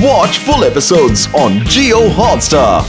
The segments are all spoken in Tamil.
Watch full episodes on Jio Hotstar.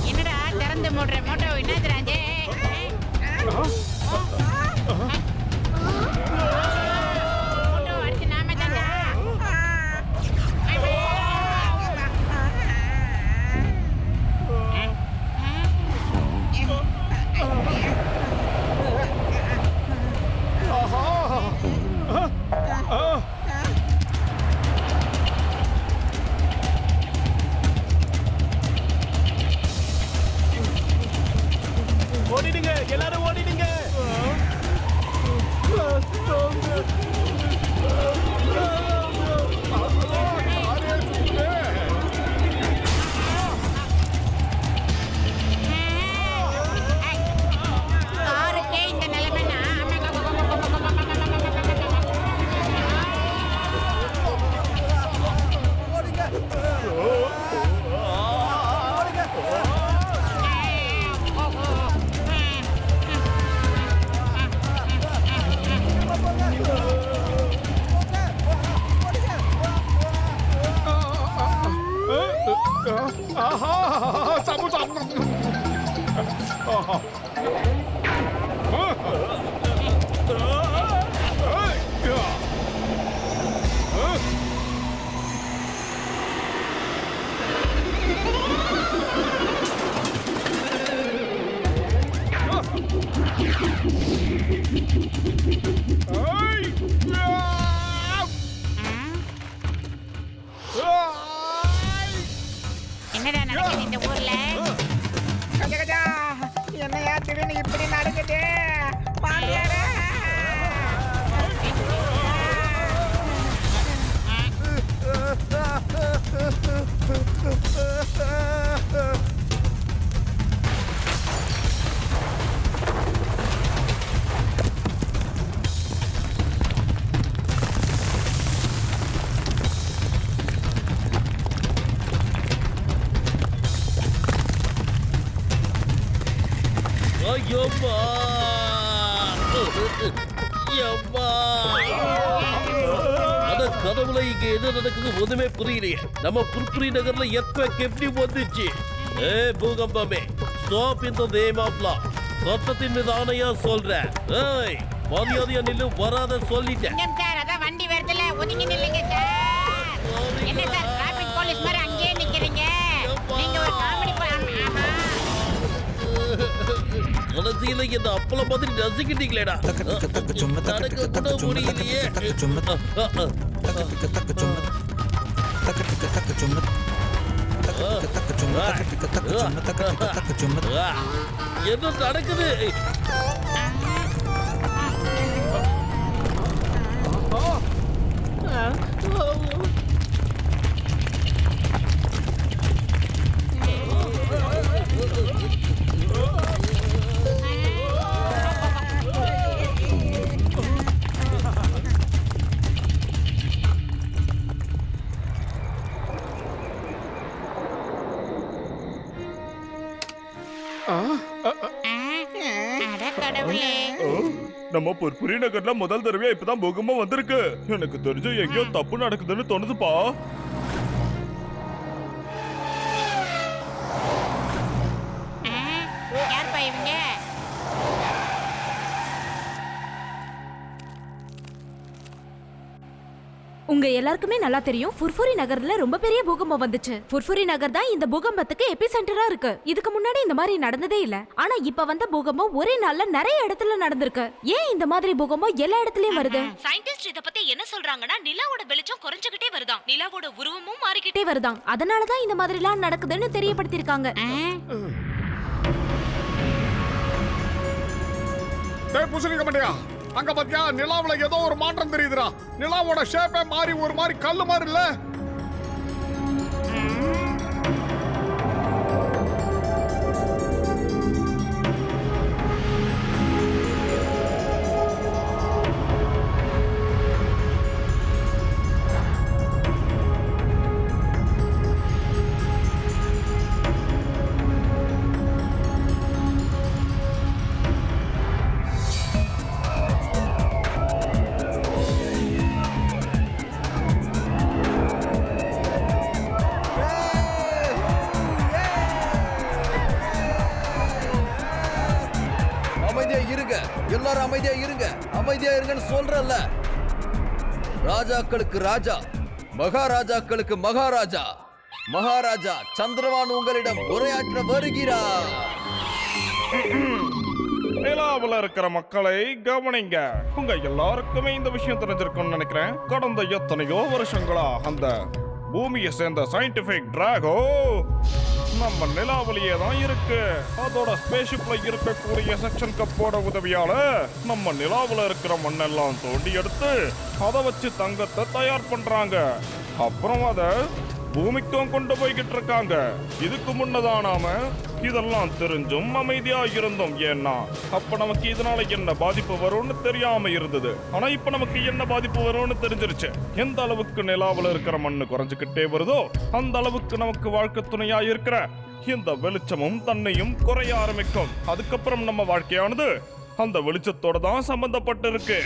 என்னடா திறந்து மூடுற மோட்டோ என்னது ராஜே? மோட்டோ அடிச்சு நாம தான்டா. ஓடிடுங்க, எல்லாரும் ஓடிடுங்க. காருக்கே இந்த நிலைமைனா என்னடா நடக்குது இந்த ஊர்ல? கஜா என்னையா திடீர்னு இப்படி நடக்குது? பாண்டியாரே ஐயோப்பா! யப்பா! அட கடவுளே, இங்க என்ன நடக்குது ஒண்ணுமே புரியலையே. நம்ம புர்புரி நகர்ல எர்த்குவேக் எப்படி வந்துச்சு? பூகம்பமே, stop in the name of law. சட்டத்தின் மீது ஆணையா சொல்றேன். ஏய், மரியாதையா நில்லு, வராத சொல்லிட்டேன். சார், அதான் வண்டி வருதுல, ஒதுங்கி நில்லுங்க சார். என்ன சார் டிராபிக் போலீஸ் மாதிரி அங்கேயே நிக்கிறீங்க? நீங்க ஒரு காமெடி கடைசியில இந்த அப்பள மாதிரி நசுக்கிட்டீங்களேடா. நடக்க கூட முடியலையே. என்ன நடக்குது? நம்ம புர்புரி நகர்ல முதல் தடவையா இப்பதான் பூகம்பம் வந்திருக்கு. எனக்கு தெரிஞ்சு எங்கேயோ தப்பு நடக்குதுன்னு தோணுதுப்பா. உங்க எல்லாருக்குமே நல்லா தெரியும் ஃபுர்ஃபுரி நகர்ல ரொம்ப பெரிய பூகம்பம் வந்துச்சு. ஃபுர்ஃபுரி நகர் தான் இந்த பூகம்பத்துக்கு எபிசென்டரா இருக்கு. இதுக்கு முன்னாடி இந்த மாதிரி நடந்ததே இல்ல. ஆனா இப்ப வந்த பூகம்பம் ஒரே நாள்ல நிறைய இடத்துல நடந்திருக்கு. ஏன் இந்த மாதிரி பூகம்பம் எல்லா இடத்துலயும் வருது? சயின்டிஸ்ட் இத பத்தி என்ன சொல்றாங்கன்னா நிலாவோட வெளிச்சம் குறைஞ்சிட்டே வருதாம். நிலாவோட உருவமும் மாறிக்கிட்டே வருதாம். அதனால தான் இந்த மாதிரி எல்லாம் நடக்குதுன்னு தெரியப்படுத்திருக்காங்க. டேய் புசுலிங்க மாட்டியா, அங்க பாத்தியா நிலாவுல ஏதோ ஒரு மாற்றம் தெரியுதுடா. நிலாவோட ஷேப்பே மாறி ஒரு மாதிரி கல்லு மாதிரி இல்ல. எல்லாரும் அமைதியா இருங்க, அமைதியா இருங்கன்னு சொல்றல்ல. ராஜாக்களுக்கு ராஜா, மகாராஜாக்களுக்கு மகாராஜா. மகாராஜா சந்திரவான் உங்களிடம் உரையாற்ற வருகிறார். நிலாவுல இருக்கிற மக்களை கவனிங்க. உங்க எல்லாருக்குமே இந்த விஷயம் தெரிஞ்சிருக்கும்னு நினைக்கிறேன். கடந்த எத்தனையோ வருஷங்களா அந்த பூமியை சேர்ந்த சயின்டிபிக் டிராகோ நம்ம நிலாவிலேயே தான் இருக்கு. அதோட ஸ்பேஸ்ஷிப்ல இருக்கக்கூடிய செக்ஷன் கப்போட உதவியால நம்ம நிலாவுல இருக்கிற மண்ணெல்லாம் தோண்டி எடுத்து அதை வச்சு தங்கத்தை தயார் பண்றாங்க. அப்புறம் அதை பூமிக்கும் கொண்டு போய்கிட்டு இருக்காங்க. இதுக்கு முன்னதான் நாம இதெல்லாம் தெரிஞ்சும் அமைதியா இருந்தோம். ஏன்னா அப்ப நமக்கு இதனால என்ன பாதிப்பு வரும்னு தெரியாம இருந்தது. ஆனா இப்ப நமக்கு என்ன பாதிப்பு வரும்னு தெரிஞ்சிருச்சு. எந்த அளவுக்கு நிலாவுல இருக்கிற மண்ணு குறைஞ்சுக்கிட்டே வருதோ அந்த அளவுக்கு நமக்கு வாழ்க்கை துணையா இருக்கிற இந்த வெளிச்சமும் தன்னையும் குறைய ஆரம்பிக்கும். அதுக்கப்புறம் நம்ம வாழ்க்கையானது அந்த வெளிச்சத்தோட தான் சம்பந்தப்பட்டு இருக்கு.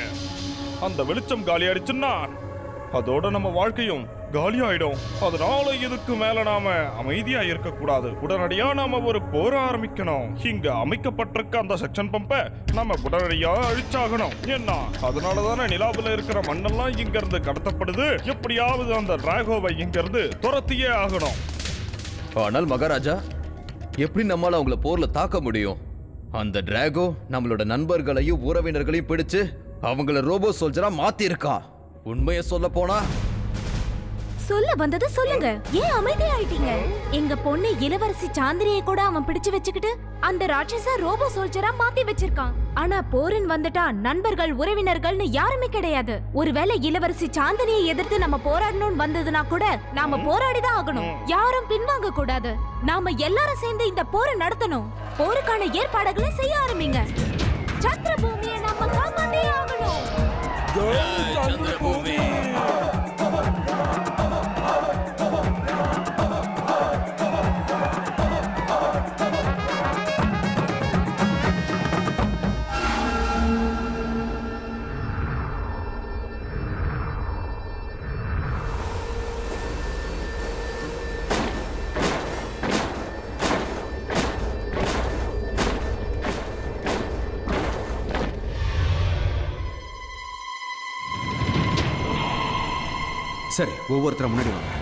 அந்த வெளிச்சம் காலி ஆயிடுச்சுன்னா அதோட நம்ம வாழ்க்கையும் காலி ஆயிடும். அதனால இதுக்கு மேல நாம அமைதியா இருக்க கூடாது. உடனடியா நாம ஒரு போர ஆரம்பிக்கணும். இங்க அமைக்கப்பட்டிருக்க அந்த செக்ஷன் பம்பை நாம உடனடியா அழிச்சாகணும். என்ன அதனாலதானே நிலாவுல இருக்கிற மண்ணெல்லாம் இங்க இருந்து கடத்தப்படுது. எப்படியாவது அந்த டிராகோவை இங்க இருந்து துரத்தியே ஆகணும். ஆனால் மகாராஜா, எப்படி நம்மால அவங்கள போர்ல தாக்க முடியும்? அந்த டிராகோ நம்மளோட நண்பர்களையும் உறவினர்களையும் பிடிச்சு அவங்கள ரோபோ சோல்ஜரா மாத்தி இருக்கான். உண்மையை சொல்ல போனா சொல்ல வந்தது சொல்லுங்க. ஏன் அமைதி ஆயிட்டீங்க? எங்க பொண்ணு இளவரசி சாந்தினியை கூட அவன் பிடிச்சு வச்சுக்கிட்டு அந்த ராட்சச ரோபோ சோல்ஜரா மாத்தி வச்சிருக்கான். ஆனா போரின் வந்துட்டா நண்பர்கள் உறவினர்கள்னு யாருமே கிடையாது. ஒருவேளை இளவரசி சாந்தினியை எதிர்த்து நம்ம போராடணும்னு வந்ததுன்னா கூட நாம போராடிதான் ஆகணும். யாரும் பின்வாங்க கூடாது. நாம எல்லாரும் சேர்ந்து இந்த போரை நடத்தணும். போருக்கான ஏற்பாடுகளை செய்ய ஆரம்பிங்க. சந்திர பூமியை நாம காப்பாத்தே ஆகணும். சந்திரபூமி சரி, ஒவ்வொருத்தர முன்னாடி வாங்க.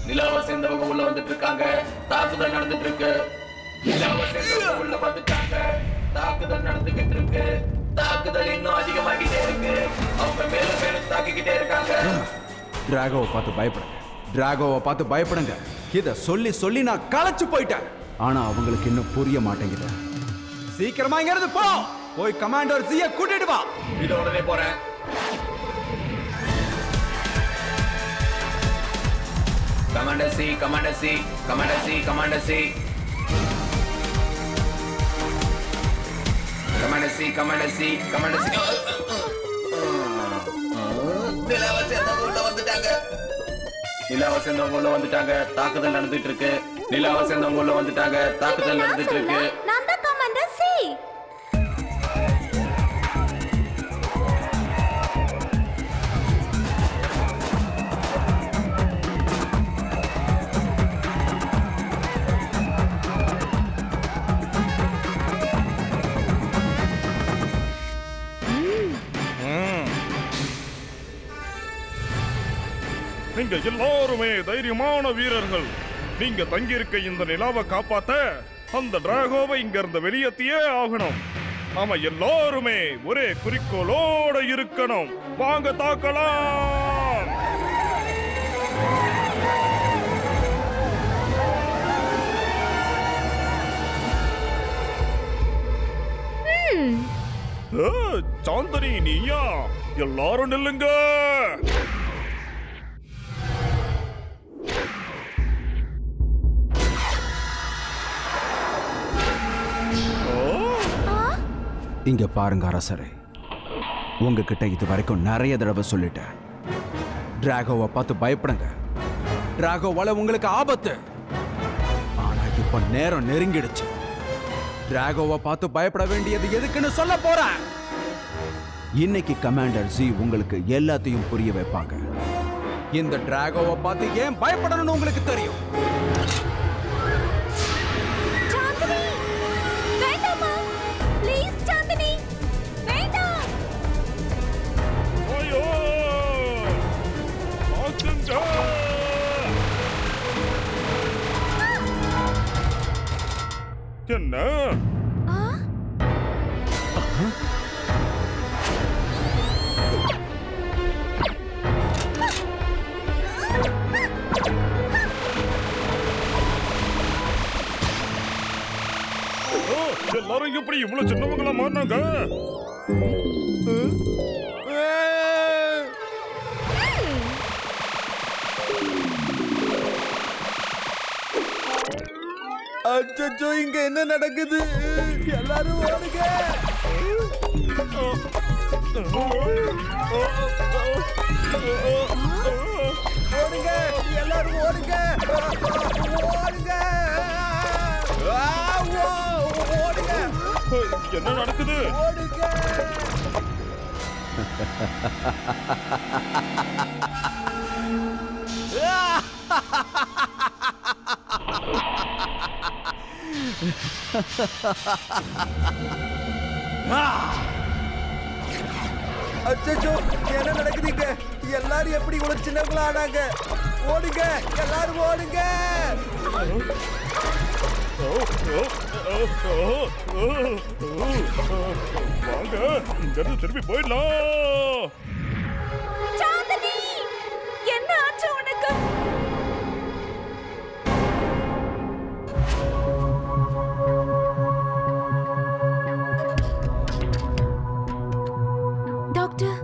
நிலாவை சேர்ந்தவங்க உள்ள வந்துட்டு இருக்காங்க. தாக்குதல் நடந்துட்டு இருக்கு. நிலாவை சேர்ந்தவங்க உள்ள வந்துட்டாங்க. தாக்குதல் நடந்துகிட்டு இருக்கு. தாக்குதல் இன்னும் அதிகமாகிட்டே இருக்கு. அவங்க மேல மேல தாக்கிக்கிட்டே இருக்காங்க. டிராகோவை பார்த்து பயப்படுங்க. டிராகோவை பார்த்து பயப்படுங்க. இத சொல்லி சொல்லி நான் களைச்சு போயிட்டேன். ஆனா அவங்களுக்கு இன்னும் புரிய மாட்டேங்குது. சீக்கிரமா இங்க இருந்து போ, போய் கமாண்டர் ஜியை கூட்டிட்டு வா. இது உடனே போறேன். Commander C, commander C, commander C, commander C, commander C, commander C, commander C. நிலாவை சேர்ந்தவங்க உள்ள வந்துட்டாங்க. நிலாவை சேர்ந்தவங்க உள்ள வந்துட்டாங்க. தாக்குதல் நடந்துட்டு இருக்கு. நிலாவை சேர்ந்தவங்க உள்ள வந்துட்டாங்க. தாக்குதல் நடந்துட்டு இருக்கு. நான் தான் கமாண்டர் சி. நீங்க எல்லாருமே தைரியமான வீரர்கள். நீங்க தங்கியிருக்க இந்த நிலாவை காப்பாத்த அந்த டிராகோவை இங்க இருந்து வெளியேற்றியே ஆகணும். நாம எல்லாருமே ஒரே குறிக்கோளோட இருக்கணும். வாங்க தாக்கலாம். சாந்தனி, நீயா? எல்லாரும் நில்லுங்க. இங்க பாருங்க அரசரே, உங்ககிட்ட இது வரைக்கும் நிறைய தடவை சொல்லிட்டேன். டிராகோவை பார்த்து பயப்படுங்க. டிராகோவால உங்களுக்கு ஆபத்து. ஆனா இப்ப நேரம் நெருங்கிடுச்சு. டிராகோவை பார்த்து பயப்பட வேண்டியது எதுக்குன்னு சொல்ல போறேன். இன்னைக்கு கமாண்டர் ஜி உங்களுக்கு எல்லாத்தையும் புரிய வைப்பாங்க. இந்த டிராகோவை பார்த்து ஏன் பயப்படணும்னு உங்களுக்கு தெரியும். என்ன? எல்லாரும் எப்படி இவ்வளவு சின்னவங்களா மாறினாங்க? அச்சோ, இங்க என்ன நடக்குது? எல்லாரும் ஓடுங்க. ஓடுங்க, எல்லாரும் ஓடுங்க. ஓடுங்க. ஓடுங்க. என்ன நடக்குது? ஓடுங்க. அச்சோ, என்ன நடக்குதுங்க? எல்லாரும் எப்படி இவ்வளவு சின்னவங்களா ஆனாங்க? ஓடுங்க, எல்லாரும் ஓடுங்க. வாங்க, இங்க இருந்து திரும்பி போயிடலாம். சாந்தினி, என்ன ஆச்சு உனக்கு? டாக்டர்,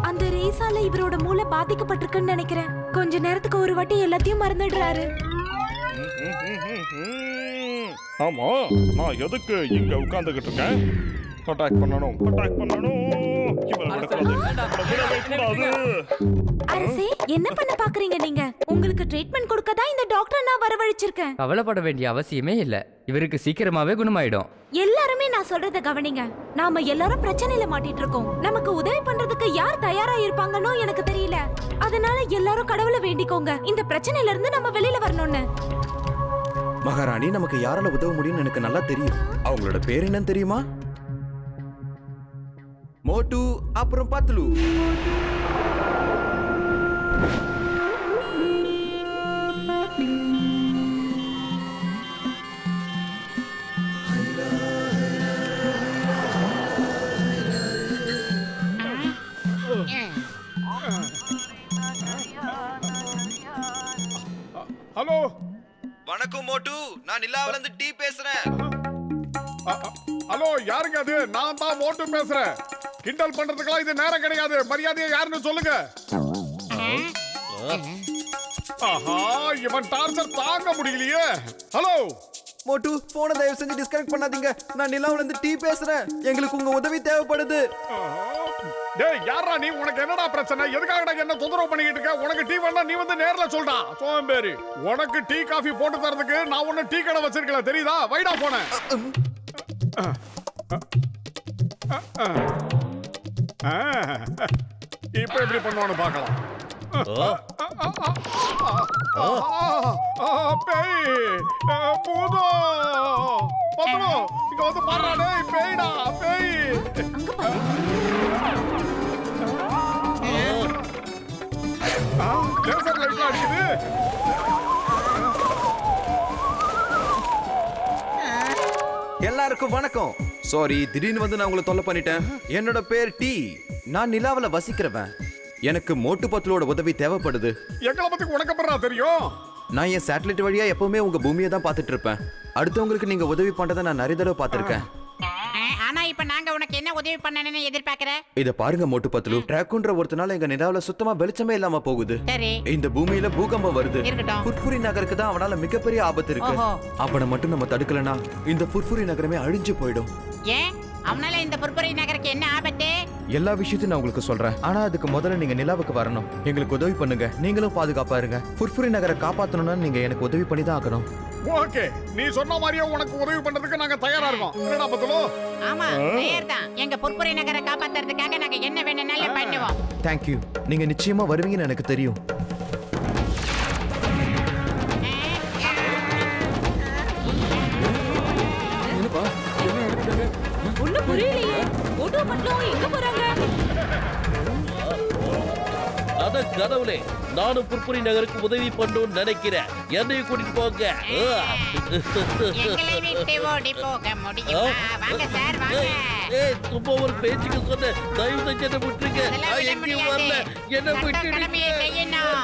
அந்த ரேசால இவரோட மூளை பாதிக்கப்பட்டிருக்குன்னு நினைக்கிறேன். கொஞ்ச நேரத்துக்கு ஒரு வாட்டி எல்லாத்தையும் மறந்துடுறாரு. ஆமா, நான் எதுக்கு இங்க உட்கார்ந்துகிட்டு இருக்கேன்? அட்டாக் பண்ணணும். அரசே, என்ன பண்ண பாக்குறீங்க நீங்க? உங்களுக்கு ட்ரீட்மெண்ட் கொடுக்க தான் இந்த டாக்டர் நான் வரவழைச்சிருக்கேன். கவலைப்பட வேண்டிய அவசியமே இல்ல. இவருக்கு சீக்கிரமாவே குணமாயிடும். எல்லாருமே நான் சொல்றத கவனிங்க. நாம எல்லாரும் பிரச்சனையில மாட்டிட்டு இருக்கோம். நமக்கு உதவி பண்றதுக்கு யார் தயாரா இருப்பாங்கன்னு எனக்கு தெரியல. அதனால எல்லாரும் கடவுளை வேண்டிக்கோங்க, இந்த பிரச்சனையில இருந்து நம்ம வெளியில வரணும்னு. மகாராணி, நமக்கு யாரால உதவ முடியும்னு எனக்கு நல்லா தெரியும். அவங்களோட பேர் என்னன்னு தெரியுமா? மோட்டு, அப்புறம் பத்லு. ஹலோ, வணக்கம் மோட்டு, நான் நிலாவில இருந்து டீ பேசுறேன். ஹலோ, யாருங்க அது? நான் தான் மோட்டு பேசுறேன். கிண்டல் பண்றதுக்கெல்லாம் இது நேரம் கிடையாது. மரியாதையா யாருன்னு சொல்லுங்க. ஆஹா, இவன் டார்ச்சர் தாங்க முடியலையே. ஹலோ மோட்டு, போனை தயவு செஞ்சு டிஸ்கனெக்ட் பண்ணாதீங்க. நான் நிலாவில இருந்து டீ பேசுறேன். எங்களுக்கு உங்க உதவி தேவைப்படுது. டேய், யாரா நீ? உனக்கு என்னடா பிரச்சனை? எதுக்காகடா என்ன தொந்தரவு பண்ணிக்கிட்டு இருக்க? உனக்கு டீ வேணா நீ வந்து நேர்ல சொல்டா. சோம்பேறி, உனக்கு டீ காஃபி போட்டு தரதுக்கு நான் ஒண்ணு டீ கடை வச்சிருக்கல, தெரியுதா? வைடா போன. இப்ப எப்படி பண்ணுவான்னு பார்க்கலாம். பேய், பூதம், பத்ரம், இங்க வந்து பாடுறா. டேய், பேய்டா, பேய். லேசர் லைட்ல அடிக்குது. எல்லாருக்கும் வணக்கம். சாரி, திடீர்னு வந்து நான் உங்களை தொல்லை பண்ணிட்டேன். என்னோட பேர் டி. நான் நிலாவில வசிக்கிறவன். எனக்கு மோட்டு பத்லோட உதவி தேவைப்படுது. எங்களை பத்தி உனக்கு எப்படிடா தெரியும்? நான் என் சேட்டலைட் வழியா எப்பவுமே உங்க பூமியை தான் பார்த்துட்டு இருப்பேன். அடுத்தவங்களுக்கு நீங்க உதவி பண்றதை நான் நிறைய தடவை பார்த்திருக்கேன். ஆனா இப்ப நாங்க உனக்கு என்ன உதவி பண்ணணும்னு எதிர்பார்க்கற? இத பாருங்க மோட்டு பத்லு, டிராக்குன்ற ஒருத்தனால எங்க நிலாவில சுத்தமா வெளிச்சமே இல்லாம போகுது. சரி, இந்த பூமியில பூகம்பம் வருது. இருக்கட்டும். ஃபுர்ஃபுரி நகருக்கு தான் அவனால மிகப்பெரிய ஆபத்து இருக்கு. அவனை மட்டும் நம்ம தடுக்கலனா இந்த ஃபுர்ஃபுரி நகரமே அழிஞ்சு போயிடும். ஏன் அவனால இந்த புர்புரி நகருக்கு என்ன ஆபத்து? எல்லா விஷயத்தையும் நான் உங்களுக்கு சொல்றேன். ஆனா அதுக்கு முதல்ல நீங்க நிலாவுக்கு வரணும். எங்களுக்கு உதவி பண்ணுங்க. நீங்களும் பாதுகாப்பா இருங்க. ஃபுர்ஃபுரி நகரை காப்பாத்தணும்னா நீங்க எனக்கு உதவி பண்ணி தான் ஆகணும். ஓகே, நீ சொன்ன மாதிரியே உனக்கு உதவி பண்றதுக்கு நாங்க தயாரா இருக்கோம். என்னடா பத்லு? ஆமா, தயார் தான். எங்க புர்புரி நகரை காப்பாத்துறதுக்காக நாங்க என்ன வேணும்னாலும் பண்ணுவோம். Thank you. நீங்க நிச்சயமா வருவீங்கன்னு எனக்கு தெரியும். ஒண்ணும் புரியலையே. மோட்டு பட்லும் எங்க போறாங்க? அட கடவுளே, நானும் புர்புரி நகருக்கு உதவி பண்ணணும்னு நினைக்கிறேன். என்னையும் கூட்டிட்டு போங்க. எங்களை விட்டு ஓடி போக முடியுமா? வாங்க சார், வாங்க. சும்மா ஒரு பேச்சுக்கு சொன்ன, தயவு செஞ்சு என்ன விட்டுருங்க. அதெல்லாம் நான் விட எங்கேயும் முடியாது. வரல. என்ன சட்டம் கடமையை செய்யணும்.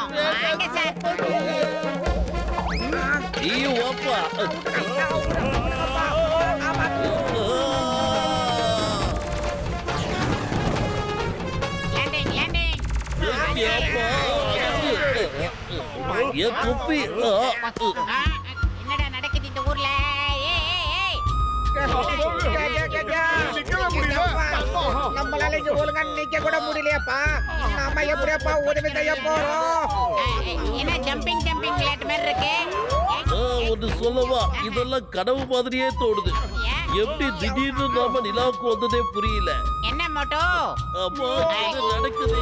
வாங்க சார். நீயும் வாப்பா. Landing, landing. ஏப்பா. என் குப்பி. என்னடா நடக்குது இந்த ஊர்ல? நிக்கவே முடியல. நம்மளால இங்க ஒழுங்கா நிக்க கூட முடியலையாப்பா. நாம எப்படியாப்பா உதவி செய்ய போறோம்? என்ன ஜம்பிங் ஜம்பிங் விளையாட்டு மாதிரி இருக்கு? ஒன்று சொல்லவா, இதெல்லாம் கனவு மாதிரியே தோணுது. எப்படி திடீர்னு நாம நிலாவுக்கு வந்ததே புரியல. என்ன மோட்டோ? அப்பா, இது நடக்குது.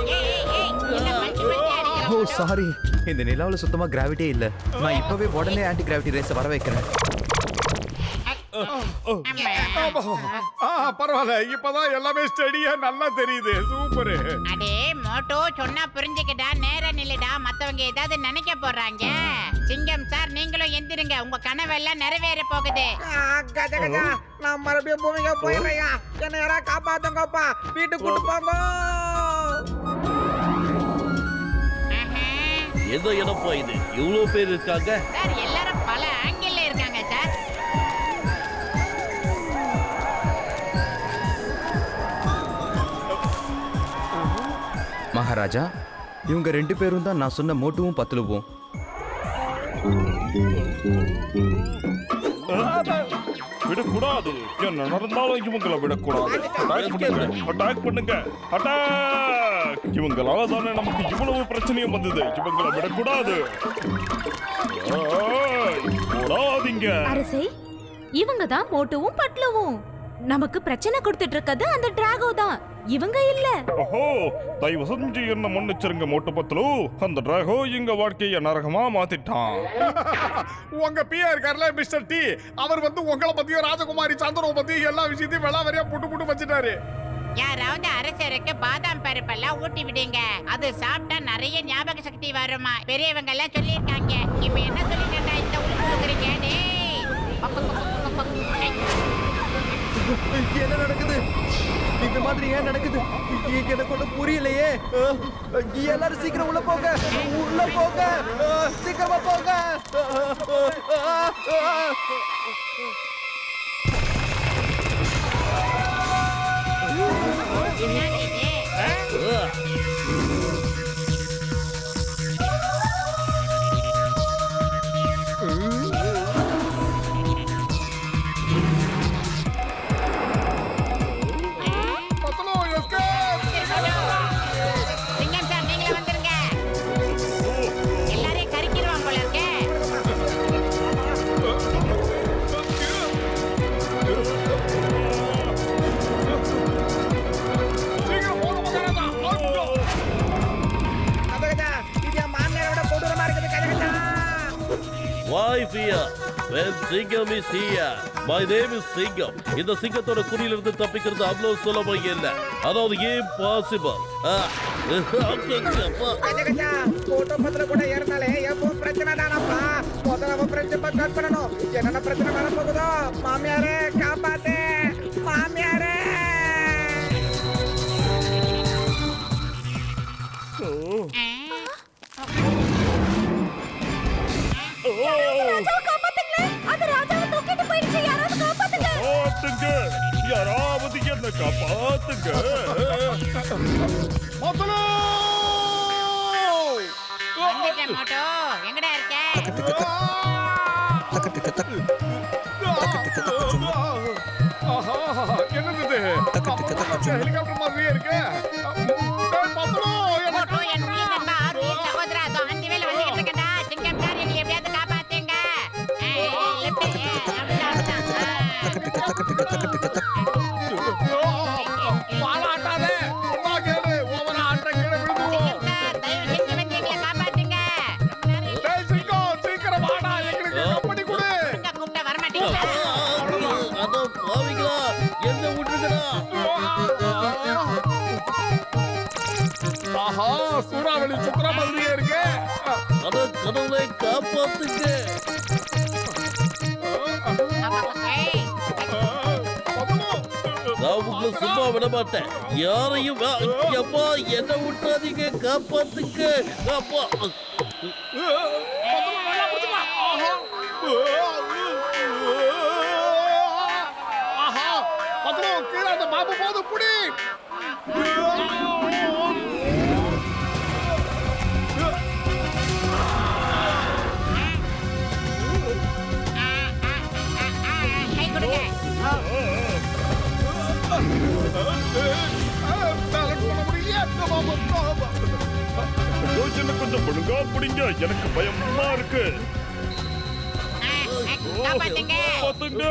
என்ன பஞ்சு பஞ்சு அடிக்கிற ஓ மோட்டோ? சாரி, இந்த நிலாவுல சுத்தமா கிராவிட்டியே இல்ல. நான் இப்பவே உடனே ஆன்டி கிராவிட்டி ரேஸை வர வைக்கிறேன். பரவாயில்ல, இப்பதான் எல்லாமே ஸ்டெடியா நல்லா தெரியுது. சூப்பர். அடே மோட்டோ, சொன்னா புரிஞ்சுக்கிட்டா நேரா நில்லுடா. மத்தவங்க ஏதாவது நினைக்க போறாங்க. சிங்கம் சார், நீங்களும் எந்திருங்க. உங்க கனவெல்லாம் நிறைவேற போகுது. கஜா கஜா, நான் மறுபடியும் பூமிக்கு போயிடுறையா. என்ன யாரா காப்பாத்துங்கப்பா. வீட்டுக்கு கூட்டு போங்க. எந்த இடப்பா இது? இவ்வளவு பேர் இருக்காங்க. சார், எல்லாரும் பல ஆங்கிள் இருக்காங்க சார். மகாராஜா, இவங்க 2 பேரும் தான் நான் சொன்ன மோட்டுவும் பத்லுவும். விடக்கூடாது. என்ன நடந்தாலும் இவங்களை விடக்கூடாது. அட்டாக் பண்ணுங்க, அட்டாக் பண்ணுங்க, அட்டாக். இவங்களால தானே நமக்கு இவ்வளவு பிரச்சனையும் வந்தது. இவங்களை விடக்கூடாது. ஓடாதீங்க. அரசே, இவங்க தான் மோட்டுவும் பட்லுவும். நமக்கு பிரச்சனை கொடுத்துட்டு இருக்கிறது அந்த டிராகோ தான், இவங்க இல்ல. ஓஹோ, தயவு செஞ்சு என்ன மன்னிச்சிருங்க மோட்டு பத்லு. அந்த டிராகோ எங்க வாழ்க்கைய நரகமா மாத்திட்டான். உங்க பியா இருக்கார்ல மிஸ்டர் டி, அவர் வந்து உங்களை பத்தியும் ராஜகுமாரி சந்திரவை பத்தியும் எல்லா விஷயத்தையும் வெளாவரியா புட்டு வச்சுட்டாரு. யாராவது அரசருக்கு பாதாம் பருப்பெல்லாம் ஊட்டி விடுங்க. அது சாப்பிட்டா நிறைய ஞாபக சக்தி வருமா. பெரியவங்க எல்லாம் சொல்லியிருக்காங்க. இப்ப என்ன சொல்லிட்டா இந்த உழுகுறீங்க? என்ன நடக்குது? இந்த மாதிரி என்ன நடக்குது எனக்கு ஒன்றும் புரியலையே எல்லாரும் சீக்கிரம் உள்ள போங்க உள்ள போங்க சீக்கிரமா போங்க என்னது இது? பத்தலோ எஸ்கேப் சிங்கம் சார் நீங்களே வந்துருங்க. எல்லாரையும் கறிக்கிடுவான் போல இருக்கே. சீக்கிரம் போக மகாராஜா கதகஜா இது என் மாமியாரோட கொடூரமா இருக்குது கதகஜா. Why fear? When Singham is here. My name is Singham. இந்த சிங்கத்தோட குறியிலிருந்து தப்பிக்கிறது அவ்வளவு சுலபம் இல்லை. அதாவது impossible. கதகஜா போட்டோ பத்திர கூட ஏறினாலே எப்போ பிரச்சனை தானப்பா. முதல்ல அவன் பிரச்சனை கட் பண்ணணும். என்னென்ன பிரச்சனை வர போகுதோ மாமியாரே காப்பாத்து மாமியாரே. ராஜாவை காப்பாத்துங்களேன் அது ராஜாவை தூக்கிட்டு போயிடுச்சு யாராவது காப்பாத்துங்க காப்பாத்துங்க யாராவது என்ன காப்பாத்துங்க பத்தலோ வந்துட்டேன் மோட்டோ. எங்கடா இருக்க? என்னது ஹெலிகாப்டர் மாதிரியே இருக்கு பத்தலோ மோட்டோ, என் உயிர் நண்பா, ஆர்வியின் சகோதரா, அதோ அந்த வேலை வந்துகிட்டு இருக்கேன்டா. சிங்கம் சார், என்னை எப்படியாவது காப்பாத்துங்க. lift, பாலாட்டாதே சொன்னா கேளு ஓவரா ஆட்ட கீழே விழுந்துருவோம் சிங்கம் சார், தயவு செஞ்சு வந்து எங்களை காப்பாத்துங்க. ரொம்ப நேரம் டேய் சிங்கம் சீக்கிரம் வாடா எங்களுக்கு கம்பெனி கொடு இங்க கூப்பிட்டா வரமாட்டீங்களா? அதோ பாவிங்களா என்ன விட்டுருக்கடா. ஆஹா சூறாவளி சுத்துற மாதிரியே இருக்கு அத கடவுளை காப்பாத்துங்க. ஏய், நான் உங்களை சும்மா விட மாட்டேன். யாரையும் அப்பா என்ன விட்டுறாதீங்க, காப்பாத்துங்க. அப்பா ஆஹா பத்ரோ கீழே அந்த பாம்பு போது புடி கை கொடுங்க. என்ன கொஞ்சம் ஒழுங்கா பிடிங்க எனக்கு பயமா இருக்கு காப்பாத்துங்க. காப்பாத்துங்க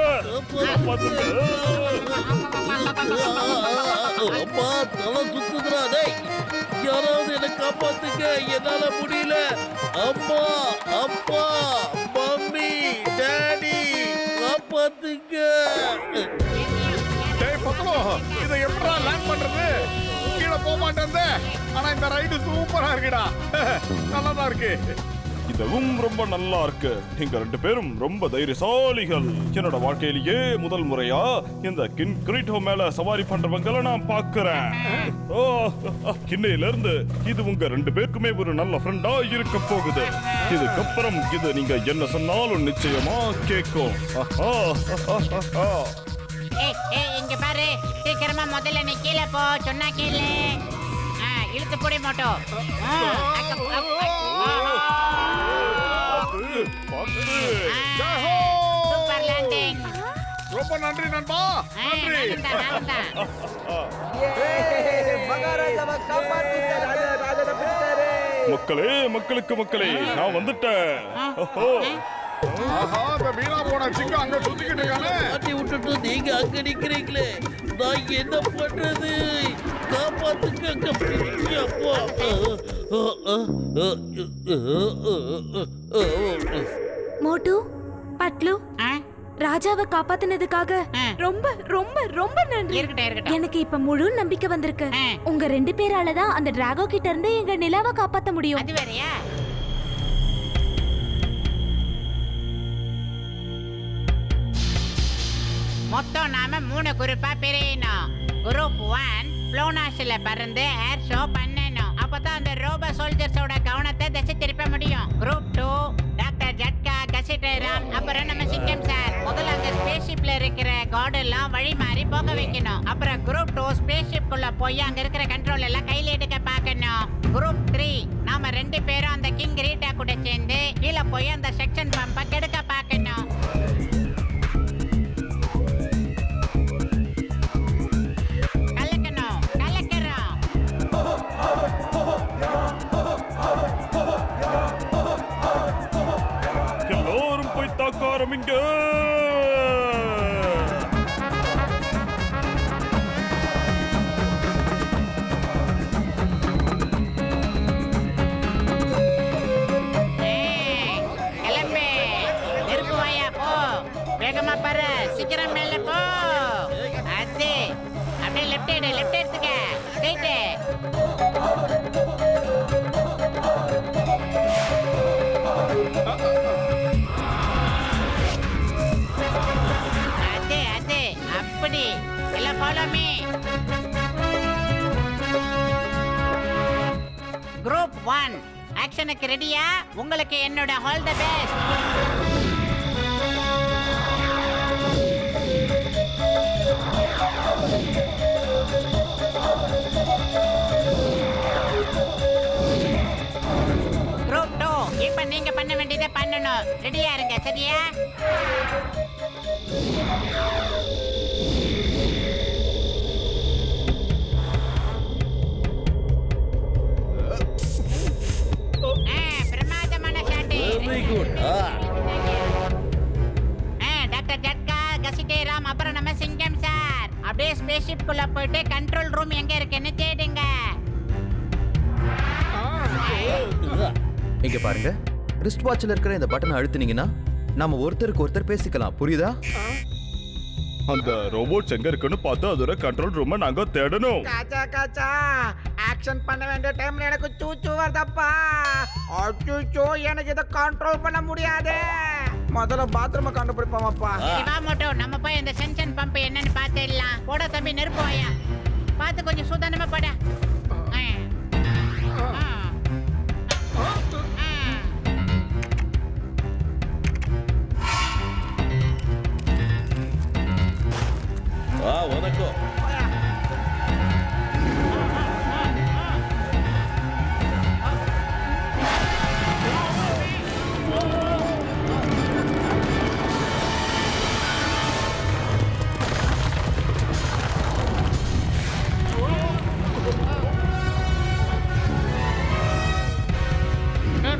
காப்பாத்துங்க அப்பா தலை சுத்துதுடா. டேய் யாராவது என்ன காப்பாத்துங்க, என்னால முடியல. அம்மா அப்பா மம்மி டாடி காப்பாத்துங்க. டேய் பத்ரோ இதை எப்படா லேண்ட் பண்றது கீழே போக மாட்டேன் ஆனா இந்த ரைடு சூப்பரா இருக்குடா நல்லாதான் இருக்கு இதுவும் ரொம்ப நல்லா இருக்கு நீங்க ரெண்டு பேரும் ரொம்ப தைரியசாலிகள் என்னோட வாழ்க்கையிலேயே முதல் முறையா இந்த கின்கிரிட்டோ மேல சவாரி பண்றவங்களை நான் பாக்குறேன் இன்னையில இருந்து இது உங்க ரெண்டு பேருக்குமே ஒரு நல்ல ஃப்ரெண்டா இருக்க போகுது இதுக்கப்புறம் இது நீங்க என்ன சொன்னாலும் நிச்சயமா கேட்கும் இங்க பாரு, சீக்கிரமா முதல்ல நீ கீழே போ, சொன்னா கேளு. இழுத்து போடி மோட்டோ. Super landing. ரொம்ப நன்றி நண்பா நன்றி நானும் தான். மகாராஜாவை காப்பாத்திட்ட ராஜா பிடிச்சாரு. மக்களே மக்களே நான் வந்துட்டேன் ஆஹா இந்த வீணா போன சிங்கம் அங்க சுத்திக்கிட்டு இருக்கானே மாட்டி விட்டுட்டு நீங்க அங்க நிக்கிறீங்களே, நான் என்ன பண்றது? காப்பாத்துங்க. அப்பா மோட்டு பட்லு ராஜாவை காப்பாத்தினதுக்காக ரொம்ப ரொம்ப ரொம்ப நன்றி. இருக்கட்டும். எனக்கு இப்ப முழு நம்பிக்கை வந்திருக்கு. உங்க ரெண்டு பேரால தான் அந்த டிராகோ கிட்ட இருந்து எங்க நிலாவை காப்பாத்த முடியும். அது வேறயா? மொத்தம் நாம 3 குரூப்பா பிரியணும். குரூப் 1 ப்ளோனாஸ்ல பறந்து ஏர் ஷோ பண்ணணும். அப்பதான் அந்த ரோபோ சோல்ஜர்ஸோட கவனத்தை திசை திருப்ப முடியும். குரூப் 2 டாக்டர் ஜட்கா, கசிட்டேராம், அப்புறம் நம்ம சிங்கம் சார். முதல்ல அந்த ஸ்பேஸ் ஷிப்ல இருக்கிற கார்டு எல்லாம் வழி மாறி போக வைக்கணும். அப்புறம் குரூப் 2 ஸ்பேஸ் ஷிப் குள்ள போய் அங்க இருக்கிற கண்ட்ரோல் எல்லாம் கையில எடுக்க பார்க்கணும். குரூப் 3 நாம 2 பேரும் அந்த கிங் ரீட்டா கூட சேர்ந்து கீழே போய் அந்த செக்ஷன் பம்பை கெடுக்க பார்க்கணும். கலக்கணும், கலக்கிறோம். எல்லோரும் போய் தாக்க ஆரம்பிங்க. கிளம்பு, நெருப்பு வாயா போ. வேகமா பாரு, சீக்கிரம் மேல போ. அது அப்படியே லெஃப்ட் எடுத்துக்க. ஸ்ட்ரைட். அது அப்படி எல்லாம் ஃபாலோ மீ. குரூப் 1 ஆக்ஷனுக்கு ரெடியா? உங்களுக்கு என்னோட ஆல் தி பெஸ்ட். குரூப் 2 இப்போ நீங்க பண்ண வேண்டியதை பண்ணணும். ரெடியா இருங்க, சரியா? பிரமாதமான ஷாட். Very good. டாக்டர் ஜட்கா, கசிட்டேராம், அப்புறம் நம்ம சிங்கம் சார் அப்படியே ஸ்பேஸ் ஷிப் குள்ள போயிட்டு கண்ட்ரோல் ரூம் எங்க இருக்குன்னு தேடுங்க. இங்க பாருங்க, ரிஸ்ட் வாட்ச்ல இருக்கிற இந்த பட்டனை அழுத்துனீங்கன்னா நாம ஒருத்தருக்கு ஒருத்தர் பேசிக்கலாம். புரியுதா? அந்த ரோபோட்ஸ் எங்க இருக்குன்னு பார்த்து அதோட கண்ட்ரோல் ரூமை நாங்க தேடணும். காச்சா காச்சா ஆக்ஷன் பண்ண வேண்டிய டைம்ல எனக்கு சூச்சு வருதப்பா. அச்சோ, எனக்கு இதை கண்ட்ரோல் பண்ண முடியாது. முதல்ல பாத்ரூமை கண்டுபிடிப்போம்ப்பா. வா மோட்டோ, நம்ம போய் அந்த சென்ஷன் பம்ப் என்னன்னு பார்த்துடலாம். போட தம்பி, நெருப்பு வாயா. பார்த்து கொஞ்சம் சூதானமா போட. வணக்கம்.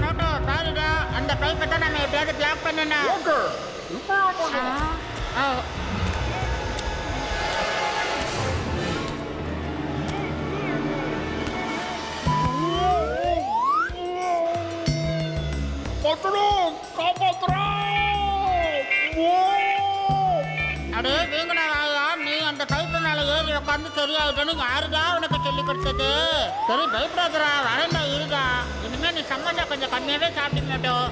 மோட்டோ, சாரிடா, அந்த பைப்பை தான் நம்ம எப்படியாவது பிளாக் பண்ணணும். அடே வீங்கனாயா, நீ அந்த பைப்பு மேல ஏறி உட்காந்து சரியாயிட்டேன்னு யாருடா உனக்கு சொல்லி கொடுத்தது? சரி பயப்படாதடா, வரண்டா இருடா. இனிமே நீ சம்மந்தா கொஞ்சம் கம்மியாவே சாப்பிட்டு மாட்டோம்.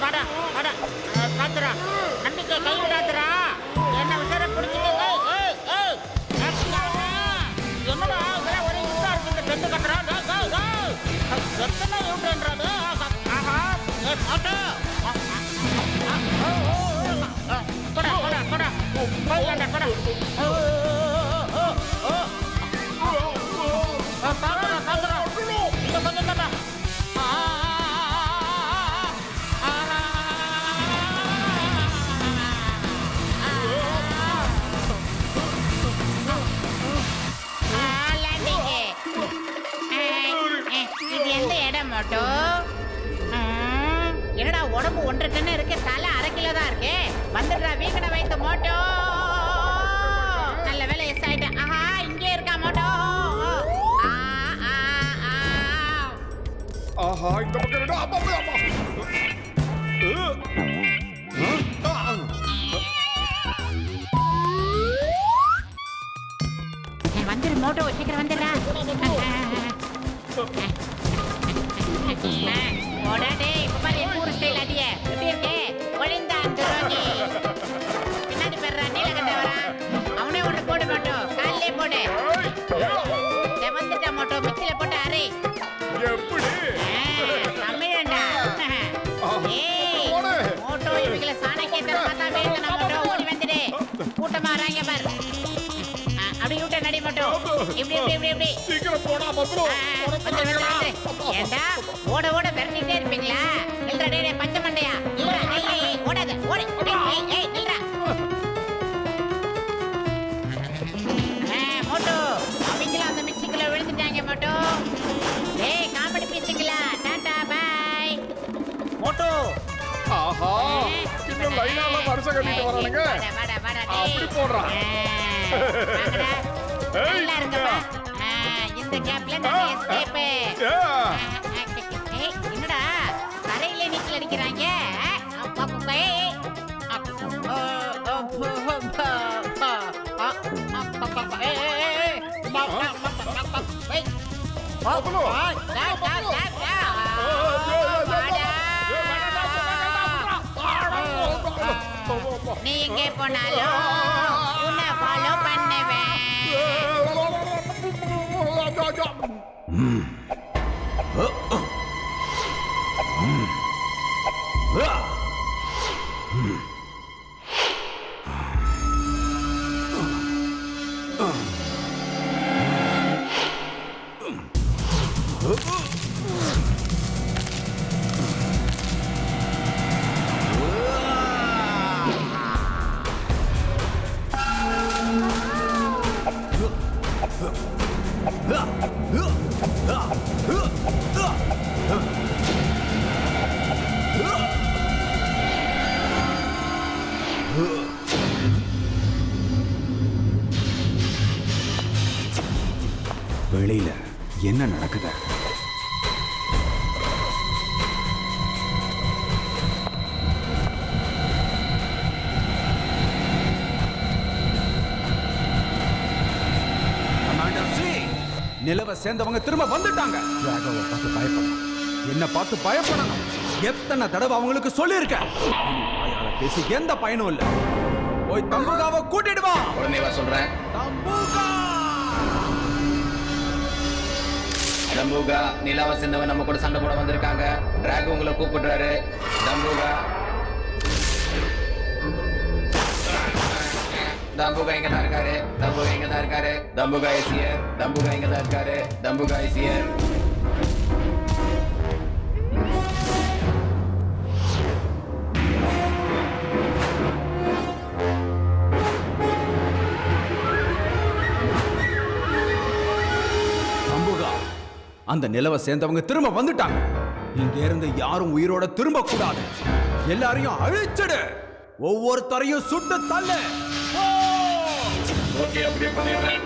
வாடா வாடா, பாத்துடா, நம்பிக்கை கை விடாதுடா. என்ன விசார பிடிச்சிட்டு என்னடா இதெல்லாம் ஒரே யூட்டா இருக்கு. இந்த டென்ட் கட்டுறா எத்தனை யூட்டுன்றது? ஆஹா, பாட்டு கொடா கொடா கொடா போயிடா கொடா. பாக்குறா பாக்குறா, இந்த கொஞ்சம் தாண்டா. இது எந்த இடம் மோட்டோ? என்னடா உடம்பு 1.5 டன் இருக்கு, தலை 1/2 கிலோ தான் இருக்கு. வந்துடுறா வீக்கனை வைத்த மோட்டோ. நல்ல வேலை எஸ் ஆயிட்டேன். ஆஹா, இங்கே இருக்கா மோட்டோ. ஆஹா, இந்த பக்கம் ரெண்டு. அப்பா அப்பா அப்பா. வந்துரு மோட்டோ, சீக்கிரம் வந்துடுறா. ஓடாடே, இப்ப பாரு என் ஊர் ஸ்டைல் அடிய எப்படி இருக்கே? ஒளிந்தான் துரோகி. பின்னாடி பெறா நீலகண்ட வரா. அவனே ஒண்ணு போடு மோட்டோ, காலிலே போடு. மட்டும் இப்படி இப்படி இப்படி இப்படி சீக்கிரம் போடா பத்ரு ஏண்டா ஓட ஓட விரட்டிட்டே இருப்பீங்களா? நில்றா டேய் பச்சை மண்டையா, நில்றா டேய் ஓடாத ஓடு ஏய் நில்றா. மோட்டோ அவங்கள அந்த மிக்சிக்குள்ள விழுந்துட்டாங்க மோட்டோ. டேய் காமெடி பீஸுங்களா, டாடா பை மோட்டோ. ஆஹா இன்னும் லைனால வருஷ கட்டிட்டு வரானுங்க. வாடா வாடா அப்படி போடுறா. நல்லா இருக்குப்பா. இந்த கேப்ல நம்ம எஸ்கேப். என்னடா கரையில நீச்சல் அடிக்கிறாங்க? நீ எங்கே போனாலும் உன்னை ஃபாலோ பண்ணுவேன். வெளியில என்ன நடக்குது? நிலவை சேர்ந்தவங்க திரும்ப வந்துட்டாங்க. ராகவை பார்த்து பயப்படணும், என்ன பார்த்து பயப்படணும். எத்தனை தடவை அவங்களுக்கு சொல்லியிருக்கேன். வாயால பேசி எந்த பயனும் இல்ல. போய் தம்புகாவை கூட்டிட்டு வா. உடனே வா சொல்றேன். தம்புகா தம்புகா நிலாவை சேர்ந்தவன் நம்ம கூட சண்டை போட வந்திருக்காங்க. டிராகோ உங்களை கூப்பிடுறாரு. தம்புகா தம்புகா இங்க தான் இருக்காரு. தம்புகா இங்க தான் இருக்காரு. தம்புகா இஸ் ஹியர். தம்புகா இங்க தான் இருக்காரு. தம்புகா இஸ் ஹியர். அந்த நிலவை சேர்ந்தவங்க திரும்ப வந்துட்டாங்க. இங்க இருந்து யாரும் உயிரோட திரும்ப கூடாது. எல்லாரையும் அழிச்சிடு. ஒவ்வொருத்தரையும் சுட்டு தள்ளு. ஓகே அப்படியே பண்ணிடுறேன்.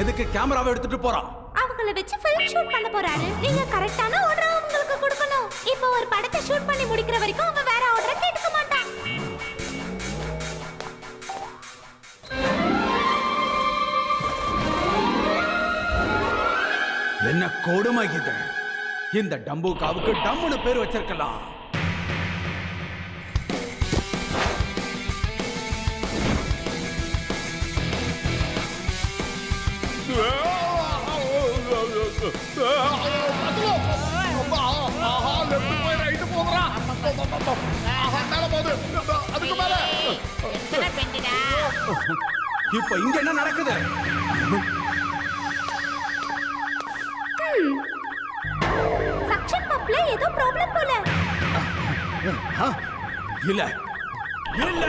எதுக்கு கேமராவை எடுத்துட்டு போறான்? அவங்கள வச்சு ஃபில்ம் ஷூட் பண்ண போறாரு. நீங்க கரெக்ட்டான ஆர்டர் அவங்களுக்கு கொடுக்கணும். இப்போ ஒரு படத்தை ஷூட் பண்ணி முடிக்கிற வரைக்கும் அவன் வேற ஆர்டர் கேட்க மாட்டான். என்ன கொடுமை இது! இந்த டம்புகாவுக்கு டம்முன்னு பேர் வச்சிருக்கலாம். இப்ப இங்க என்ன நடக்குது? சக்ஷன் பப்ல ஏதோ ப்ராப்ளம் போல. இல்ல இல்ல,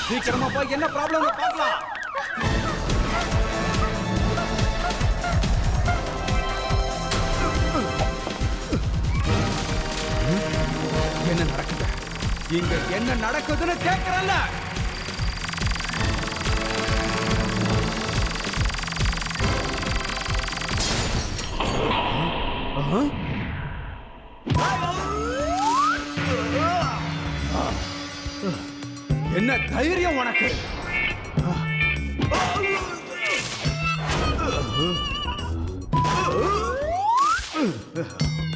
சீக்கிரமா போய் என்ன ப்ராப்ளம் பார்க்கலாம். என்ன நடக்குது இங்க? என்ன நடக்குதுன்னு கேட்கறல்ல. என்ன தைரியம் உனக்கு?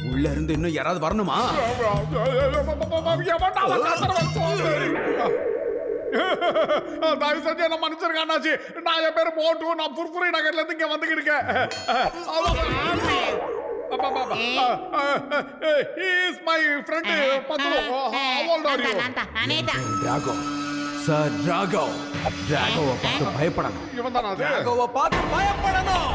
உள்ள இருந்து இன்னும் யாராவது வரணுமா? தயவு செஞ்சு என்ன மன்னிச்சிருங்க அண்ணாச்சி. நான் என் பேரு மோட்டு. நான் புர்புரி நகர்ல இருந்து இங்க வந்துகிட்டு இருக்கேன். he is my friend Patlu. How old are you? நானேதான். டிராகோ சார், டிராகோவை பார்த்து பயப்படணும். இவன் தானா அது? டிராகோவை பார்த்து பயப்படணும்.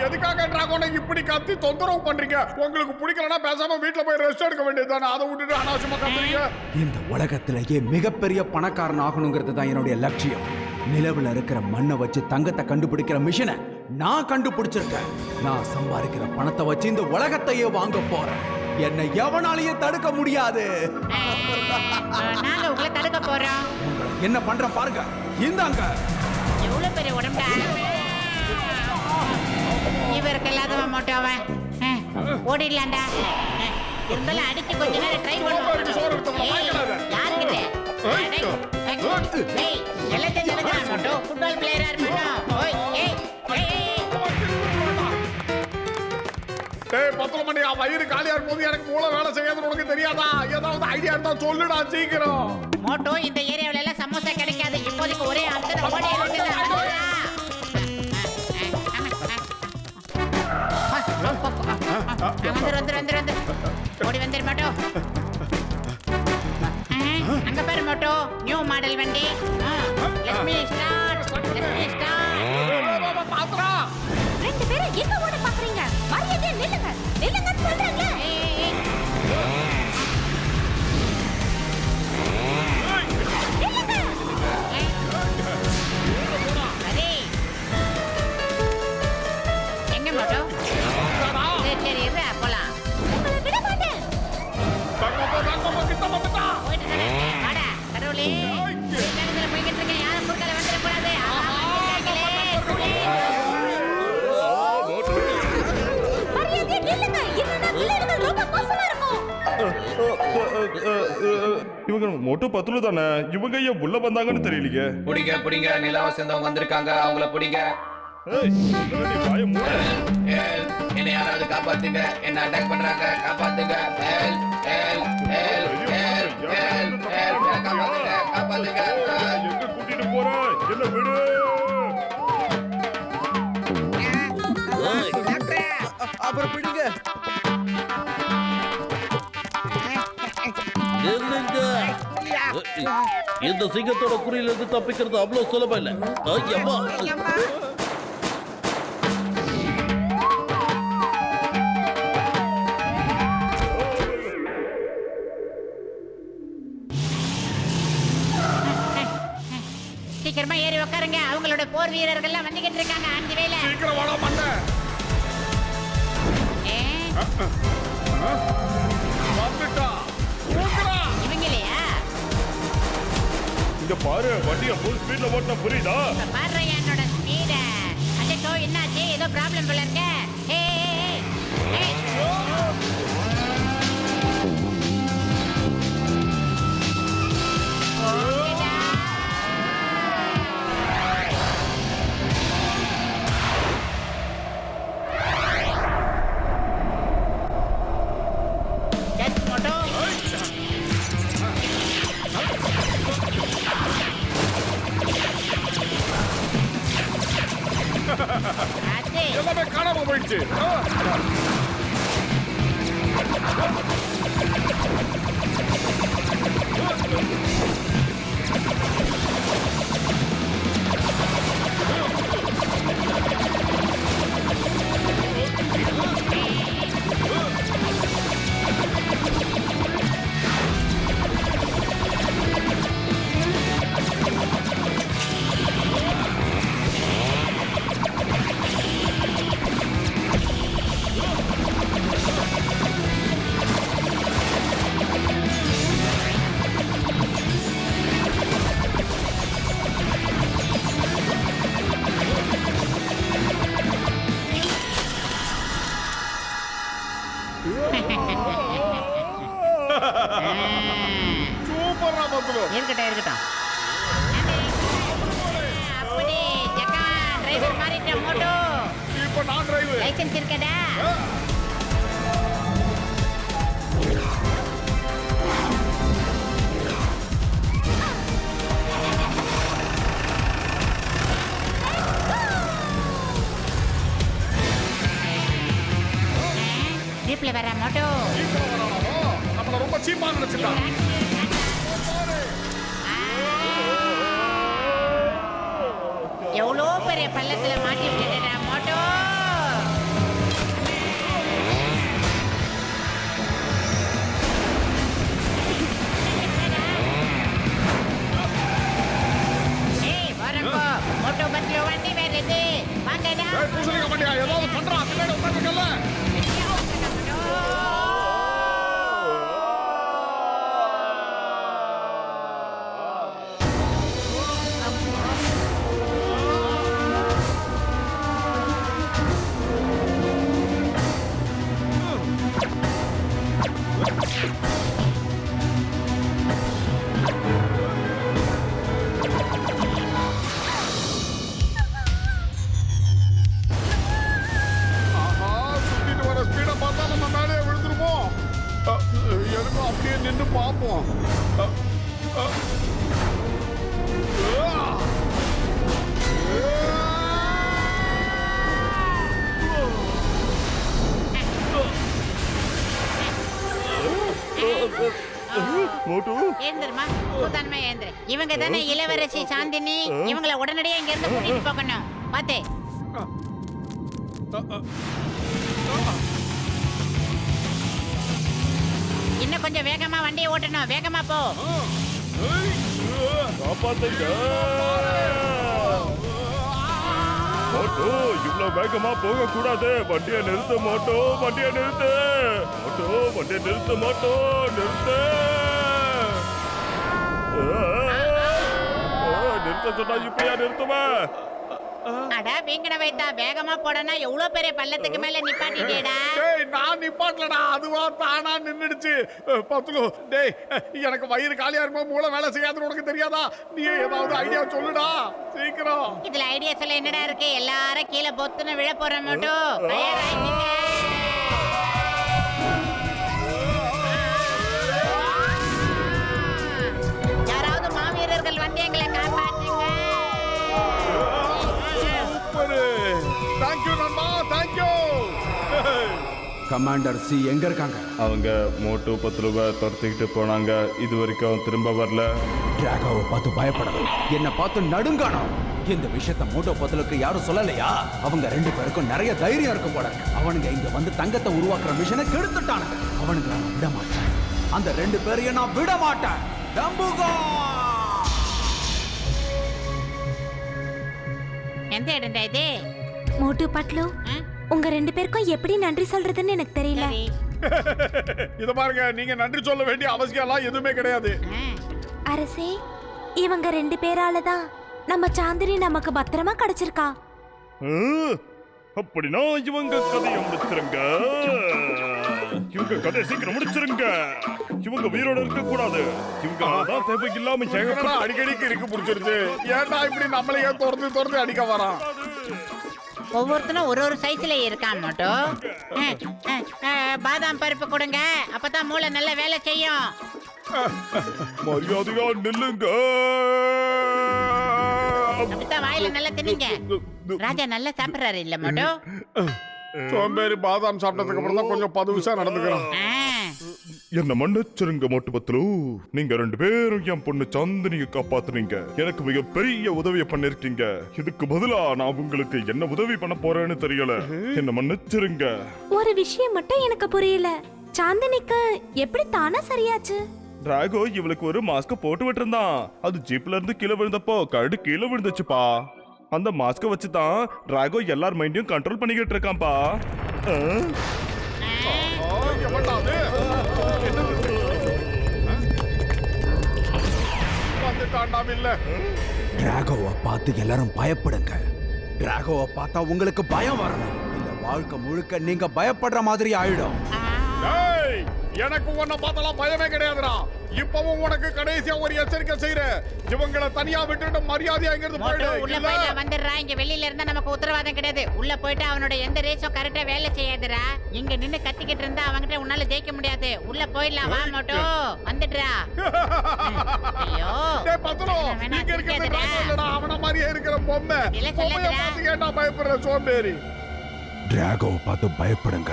எதுக்காக டிராகோனை இப்படி கத்தி தொந்தரவு பண்றீங்க? உங்களுக்கு பிடிக்கலன்னா பேசாம வீட்டுல போய் ரெஸ்ட் எடுக்க வேண்டியதுதானே. அதை விட்டுட்டு அனாவசியமா கத்துறீங்க. இந்த உலகத்திலேயே மிகப்பெரிய பணக்காரன் ஆகணுங்கிறது தான் என்னுடைய லட்சியம். நிலவுல இருக்கிற மண்ணை வச்சு தங்கத்தை கண்டுபிடிக்கிற மிஷினை நான் கண்டுபிடிச்சிருக்கேன். நான் சம்பாதிக்கிற பணத்தை வச்சு இந்த உலகத்தையே வாங்க போறேன். என்னை எவனாலையும் தடுக்க முடியாது. நாங்க உங்களை தடுக்க போறோம். உங்களை என்ன பண்ற பாருங்க. இந்தாங்க. எவ்வளவு பெரிய உடம்பா. இவருக்கு இல்லாதவ மோட்டோவன். ஓடிடலாம்டா. இருந்தாலும் அடிச்சு கொஞ்ச நேரம் ட்ரை பண்ணுவோம். யாருக்கிட்ட எல்லாம் தெரிஞ்சிருக்கான் மோட்டோ. ஃபுட்பால் பிளேயரா இருக்கட்டும். ஓய் ஏய் டேய் பத்தலமணி, வயிறு காலியா இருக்கும்போது எனக்கு மூளை வேலை செய்யாதுன்னு உனக்கு தெரியாதா? ஏதாவது ஐடியா இருந்தா சொல்லுடா சீக்கிரம். மோட்டோ, இந்த ஏரியாவுல எல்லாம் சமோசா கிடைக்காது. இப்போதைக்கு ஒரே அம்சம் ஓடி இருக்குது. வந்து ஓடி வந்துரு மோட்டோ. அங்க பாரு மோட்டோ, நியூ மாடல் வண்டி. Let me start. பாத்ரா, ரெண்டு பேரும் எங்க ஓட பாக்குறீங்க? மரியாதையா நில்லுங்க. நில்லுங்கன்னு சொல்றேன்ல. எங்க மோட்டோ? சரி இரு போலாம். உங்களை விட மாட்டேன். போயிட்டு தானே. வாடா கடவுளே. நேரத்துல போய்கிட்டு இருக்கேன். யாரும் குறுக்கால வந்துடக்கூடாது. மரியாதையா நில்லுங்க. இல்லைன்னா விளையாடுறது ரொம்ப மோசமா இருக்கும். இவங்க மொட்டு பத்துல தானே. இவங்க ஏன் உள்ள வந்தாங்கன்னு தெரியலையே. பிடிங்க நிலாவை சேர்ந்தவங்க வந்திருக்காங்க, அவங்கள பிடிங்க. என்ன யாராவது காப்பாத்துங்க, என்ன அட்டாக் பண்றாங்க, காப்பாத்துங்க. காப்பாத்துங்க. எங்க கூட்டிட்டு போற? என்ன விடு. அப்புறம் பிடிங்க. என்னங்க? இந்த சிங்கத்தோட குறியில இருந்து தப்பிக்கிறது அவ்வளவு சுலபம் இல்ல. ஐயம்மா. சீக்கிரமா ஏறி உட்காருங்க. அவங்களோட போர் வீரர்கள் எல்லாம் வந்துகிட்டு இருக்காங்க. அந்த வேலை சீக்கிரம் வாடா மண்ண. வந்துட்டா. இவங்க இல்லையா? இங்க பாரு, வண்டியை ஃபுல் ஸ்பீட்ல ஓட்ட புரியுதா? பாரு என்னோட ஸ்பீட. அச்சோ, என்னாச்சு? ஏதோ ப்ராப்ளம் போல இருக்க. எல்லாமே காணாம போயிடுச்சு. சூப்பரா பந்துலோ. இருக்கட்டும். அப்படி ஜக்கா டிரைவர் மாறிட்ட மோட்டோ. இப்போ நான் டிரைவர். லைசென்ஸ் இருக்கடா? ஜீப்ல வர மோட்டோ. சீக்கிரம் வரானோ நம்மள ரொம்ப சீப்பா நினைச்சிட்டான். எவ்வளோ பெரிய பள்ளத்துல மாட்டி விட்டுட்டா மோட்டோ. ஏய் வரப்போ மோட்டோ பஸ்ல வண்டி வருது வாங்கடா. ஏய் பூசணிக்க மாட்டியா ஏதாவது பண்றா பின்னாடி உட்கார்ந்துக்கல. அப்படியே நின்று பார்ப்போம். ஏந்திரமா சூதானமா ஏந்திர. இவங்க தானே இளவரசி சாந்தினி. இவங்கள உடனடியா இங்க இருந்து கூட்டிட்டு போகணும். பாத்தே இன்னும் கொஞ்சம் வேகமா வண்டியை ஓட்டணும். வேகமா போ. மோட்டோ இவ்வளவு வேகமா போக கூடாது. வண்டியை நிறுத்து மோட்டோ, வண்டியை நிறுத்து மோட்டோ, வண்டியை நிறுத்து மோட்டோ, நிறுத்து. நிறுத்த சொன்னா இப்படியா நிறுத்துவேன்? அடா வீங்கட வைத்தா வேகமா போடனா எவ்வளவு பெரிய பள்ளத்துக்கு மேல நிப்பாட்டிட்டேடா. டேய் நான் நிப்பாட்டலடா, அதுவா தானா நின்னுடுச்சு. பத்துலு டேய் எனக்கு வயிறு காலியா இருக்கும் மூளை வேலை செய்யாதுன்னு உனக்கு தெரியாதா? நீ ஏதாவது ஐடியா சொல்லுடா சீக்கிரம். இதுல ஐடியா சொல்ல என்னடா இருக்கு? எல்லாரும் கீழே பொத்துன்னு விழ போற மோட்டோ. யாராவது மாவீரர்கள் வந்து எங்களை காப்பாற்றுங்க. தேங்க்யூ நண்பா, தேங்க்யூ. கமாண்டர் சி எங்க இருக்காங்க? அவங்க மோட்டோ பத்ருவை துரத்திக்கிட்டு போனாங்க. இது வரைக்கும் திரும்ப வரல. டிராகோவை பார்த்து பயப்படணும், என்ன பார்த்து நடுங்கானோம். இந்த விஷயத்த மோட்டோ பத்லுக்கு யாரும் சொல்லலையா? அவங்க ரெண்டு பேருக்கும் நிறைய தைரியம் இருக்கும் போல இருக்கு. அவனுங்க இங்க வந்து தங்கத்தை உருவாக்குற மிஷனை கெடுத்துட்டானுங்க. அவனுங்க நான் விட மாட்டேன். அந்த ரெண்டு பேரையும் நான் விட மாட்டேன். டம்புகா! எந்த இடம்டா இது? மோட்டு பட்லு, உங்க ரெண்டு பேருக்கும் எப்படி நன்றி சொல்றதுன்னு எனக்கு தெரியல. இத பாருங்க, நீங்க நன்றி சொல்ல வேண்டிய அவசியம் எல்லாம் எதுவுமே கிடையாது. அரசே, இவங்க ரெண்டு பேரால தான் நம்ம சாந்தினி நமக்கு பத்திரமா கிடைச்சிருக்கா. அப்படின்னா இவங்க கதையை முடிச்சிருங்க. இவங்க கதையை சீக்கிரம் முடிச்சிருங்க. இவங்க உயிரோட இருக்க கூடாது. இவங்க தான் தேவையில்லாம அடிக்கடிக்கு இருக்கு பிடிச்சிருச்சு. ஏன்டா இப்படி நம்மளையே தொடர்ந்து அடிக்க வரான்? ஒவ்வொருத்தனும் ஒரு ஒரு சைஸ்ல இருக்கான் மோட்டோ. பாதாம் பருப்பு கொடுங்க, அப்பதான் மூளை நல்ல வேலை செய்யும். மரியாதையா நில்லுங்க. அப்படித்தான் வாயில நல்லா தின்னுங்க. ராஜா நல்லா சாப்பிடுறாரு இல்ல மோட்டோ? சோம்பேறி பாதாம் சாப்பிட்டதுக்கு அப்புறம் தான் கொஞ்சம் பதுவிசா நடந்துக்கிறான். என்ன மன்னிச்சிருங்க மோட்டு பத்லு. நீங்க ரெண்டு பேரும் என் பொண்ணு சாந்தினியை காப்பாத்துனீங்க. எனக்கு மிக பெரிய உதவியை பண்ணிருக்கீங்க. இதுக்கு பதிலா நான் உங்களுக்கு என்ன உதவி பண்ண போறேன்னு தெரியல. என்ன மன்னிச்சிருங்க. ஒரு விஷயம் மட்டும் எனக்கு புரியல. சாந்தினிக்கு எப்படி தானா சரியாச்சு? டிராகோ இவளுக்கு ஒரு மாஸ்க் போட்டு விட்டுருந்தான். அது ஜீப்ல இருந்து கீழே விழுந்தப்போ கரடு கீழே விழுந்துச்சுப்பா. அந்த மாஸ்க வச்சு தான் டிராகோ எல்லார் மைண்டையும் கண்ட்ரோல் பண்ணிக்கிட்டு இருக்கான்பா. டிராகோவை பார்த்து எல்லாரும் பயப்படுங்க. டிராகோவை பார்த்தா உங்களுக்கு பயம் வரணும். இல்ல வாழ்க்கை முழுக்க நீங்க பயப்படுற மாதிரி ஆயிடும். எனக்கு உன்னை பார்த்தாலாம் பயமே கிடையாதுடா. இப்பவும் உனக்கு கடைசியா ஒரு எச்சரிக்கை செய்யறேன். இவங்களை தனியா விட்டுட்டு மரியாதையா இங்கிருந்து போயிடு. உள்ள போயிட்டு வந்துடுறா. இங்க வெளியில இருந்தா நமக்கு உத்தரவாதம் கிடையாது. உள்ள போயிட்டு அவனோட எந்த ரேஸும் கரெக்டா வேலை செய்யாதுடா. இங்க நின்னு கத்திக்கிட்டு இருந்தா அவங்கிட்ட உன்னால ஜெயிக்க முடியாது. உள்ள போயிடலாம் வா மோட்டோ. வந்துடுறா. ஐயோ டேய் பத்ரு, இங்க இருக்கிறது டிராகோ இல்லடா, அவன மாதிரியே இருக்கிற பொம்மை. பொம்மையை பார்த்து ஏன்டா பயப்படுற சோம்பேறி? டிராகோவை பார்த்து பயப்படுங்க.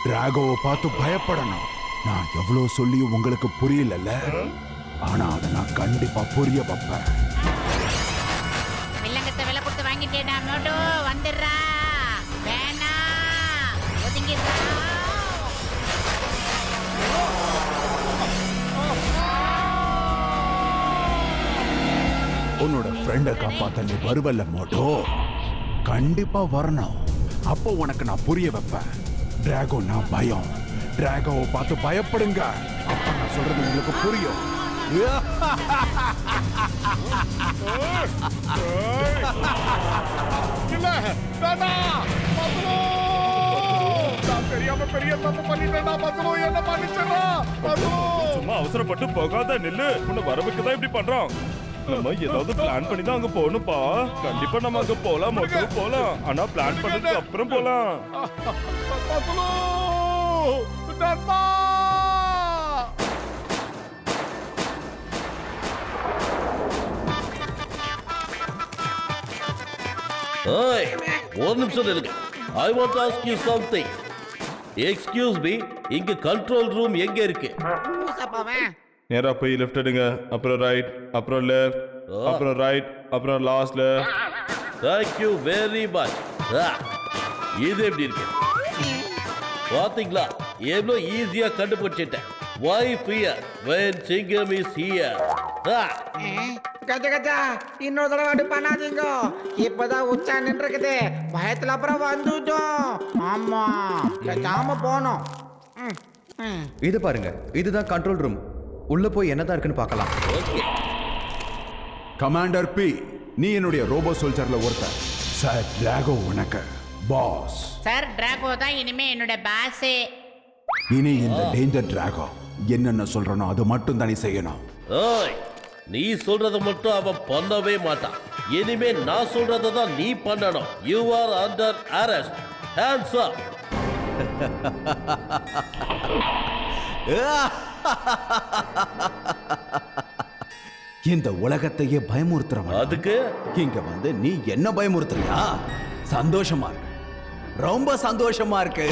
டிராகோவை பார்த்து பயப்படணும். நான் எவ்வளவு சொல்லியும் உங்களுக்கு புரியலல்ல, ஆனா அதை நான் கண்டிப்பா புரிய வைப்பேன். வில்லங்கத்தை விலை கொடுத்து வாங்கிட்டேடா மோட்டு, வந்துடுறா. வேணா ஒதுங்கிடுறா. உன்னோட ஃப்ரெண்டை காப்பாத்த நீ வருவல்ல மோட்டோ, கண்டிப்பா வரணும். அப்போ உனக்கு நான் புரிய வைப்பேன். டிராகோ நான் பயம். டிராகோவை பார்த்து பயப்படுங்க. அப்ப நான் சொல்றது உங்களுக்கு புரியும். இல்ல தாத்தா, பத்லு! நான் தெரியாம பெரிய தப்பு பண்ணிட்டேன்டா பத்லு, என்ன மன்னிச்சிடுறா பத்லு. சும்மா அவசரப்பட்டு போகாத, நில்லு. உன்னை வரவுக்கு தான் இப்படி பண்றான். நம்ம ஏதாவது பிளான் பண்ணி தான் அங்க போகணும்பா. கண்டிப்பா நம்ம அங்க போலாம், மொத்தம் போலாம். ஆனா பிளான் பண்ணதுக்கு அப்புறம் போலாம். பத்லு! தாத்தா! ஓய், ஒரு நிமிஷம் இருங்க. I want to ask you something. Excuse me, இங்க கண்ட்ரோல் ரூம் எங்க இருக்கு? நேரா போய் லெஃப்ட் எடுங்க, அப்புறம் ரைட், அப்புறம் லெஃப்ட், அப்புறம் ரைட், அப்புறம் last left. Thank you very much. இது எப்படி இருக்கு பாத்தீங்களா? எவ்வளோ ஈஸியா கண்டுபிடிச்சிட்டேன். Why fear when Singam is here? Gaja Gaja, இன்னொரு தடவை அப்படி பண்ணாதீங்க. இப்பதான் உச்சா நின்று இருக்குது. பயத்துல அப்புறம் வந்துட்டோம். ஆமா, பேசாம போனோம். இது பாருங்க, இதுதான் கண்ட்ரோல் ரூம். உள்ள போய் என்னதான் இருக்குன்னு பார்க்கலாம். ஓகே. கமாண்டர் பி, நீ என்னுடைய ரோபோ சோல்ஜர்ல ஒருத்தர். சார் டிராகோ உனக்கு பாஸ். சார் டிராகோ தான் இனிமே என்னோட பாஸே. இனி இந்த டேஞ்சர் டிராகோ என்னென்ன சொல்றனோ அது மட்டும் தான் நீ செய்யணும். ஓய், நீ சொல்றத மட்டும் அவன் பண்ணவே மாட்டான். இனிமே நான் சொல்றத தான் நீ பண்ணணும். You are under arrest. Hands up. இந்த உலகத்தையே பயமுறுத்துறவன் அதுக்கு இங்க வந்து நீ என்ன பயமுறுத்துறியா? சந்தோஷமா இருக்கு, ரொம்ப சந்தோஷமா இருக்கு.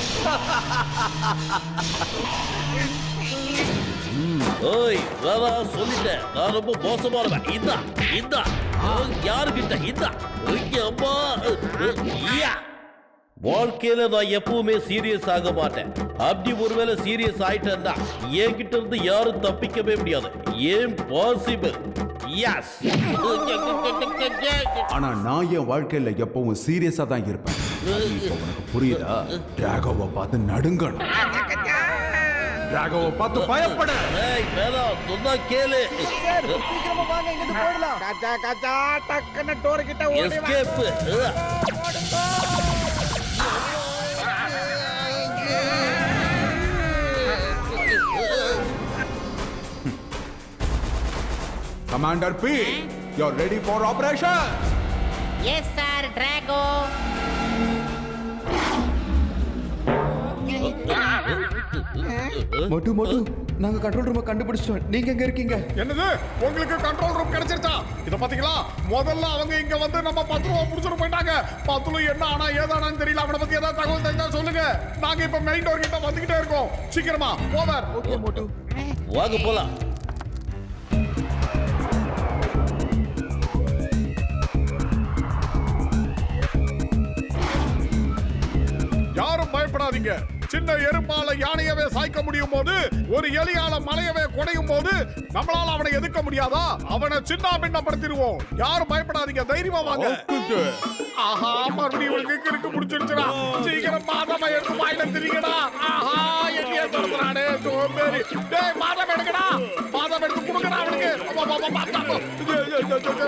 ஓய், நான் சொல்லிட்டேன், நான் ரொம்ப மோசமானவன். இந்தா இந்தா யாருக்கிட்ட இந்தா. அம்மா, வாழ்க்கையில நான் எப்பவுமே சீரியஸ் ஆக மாட்டேன். அப்படி ஒருவேளை சீரியஸ் ஆயிட்டேன்னா என்கிட்ட இருந்து யாரும் தப்பிக்கவே முடியாது. ஏன் பாசிபிள்? எஸ். ஆனா நான் என் வாழ்க்கையில எப்பவும் சீரியஸா தான் இருப்பேன். இப்போ உனக்கு புரியுதா? டிராகோவை பார்த்து நடுங்கணும், டிராகோவை பார்த்து பயப்பட. ஏய், வேணாம், சொன்னா கேளு. சீக்கிரமா வாங்க, இங்க போடலாம். கஜா கஜா, டக்குன்னு டோர் கிட்ட ஓடி வா. Escape. Commander P, you're ready for operation? S sir Drago. மொட்டு மொட்டு, நாங்க கண்ட்ரோல் ரூமை கண்டுபிடிச்சிட்டோம். நீங்க எங்க இருக்கீங்க? என்னது, உங்களுக்கு கண்ட்ரோல் ரூம் கிடைச்சிருச்சா? இத பாத்தீங்களா? முதல்ல அவங்க இங்க வந்து நம்ம 10 ரூபா புடிச்சிட்டு போயிட்டாங்க. 10 என்ன ஆனா ஏதானான்னு தெரியல. அவனை பத்தி ஏதாவது தகவல் தெரிஞ்சா சொல்லுங்க. நாங்க இப்ப மெயின் டோர் கிட்ட வந்துகிட்டே இருக்கோம். சீக்கிரமா ஓவர். ஓகே மொட்டு. வாங்க போலாம். யாரும் பயப்படாதீங்க. சின்ன எறும்பால யானையவே சாய்க்க முடியும் போது, ஒரு எலியால மலையவே குடையும் போது நம்மளால அவனை எதிர்க்க முடியாதா? அவனை சின்ன பின்னப்படுத்திடுவோம். யாரும் பயப்படாதீங்க, தைரியமா வாங்க. ஆஹா, மறுபடியும் இவனுக்கு கிறுக்கு பிடிச்சிருச்சுடா. சீக்கிரம் மாதம் எடுத்து வாயில திரிங்கடா. ஆஹா, எலிய துரத்துறானே சோம்பேறி. டேய், மாதம் எடுக்கடா. மாதம் எடுத்து கொடுக்கடா அவனுக்கு.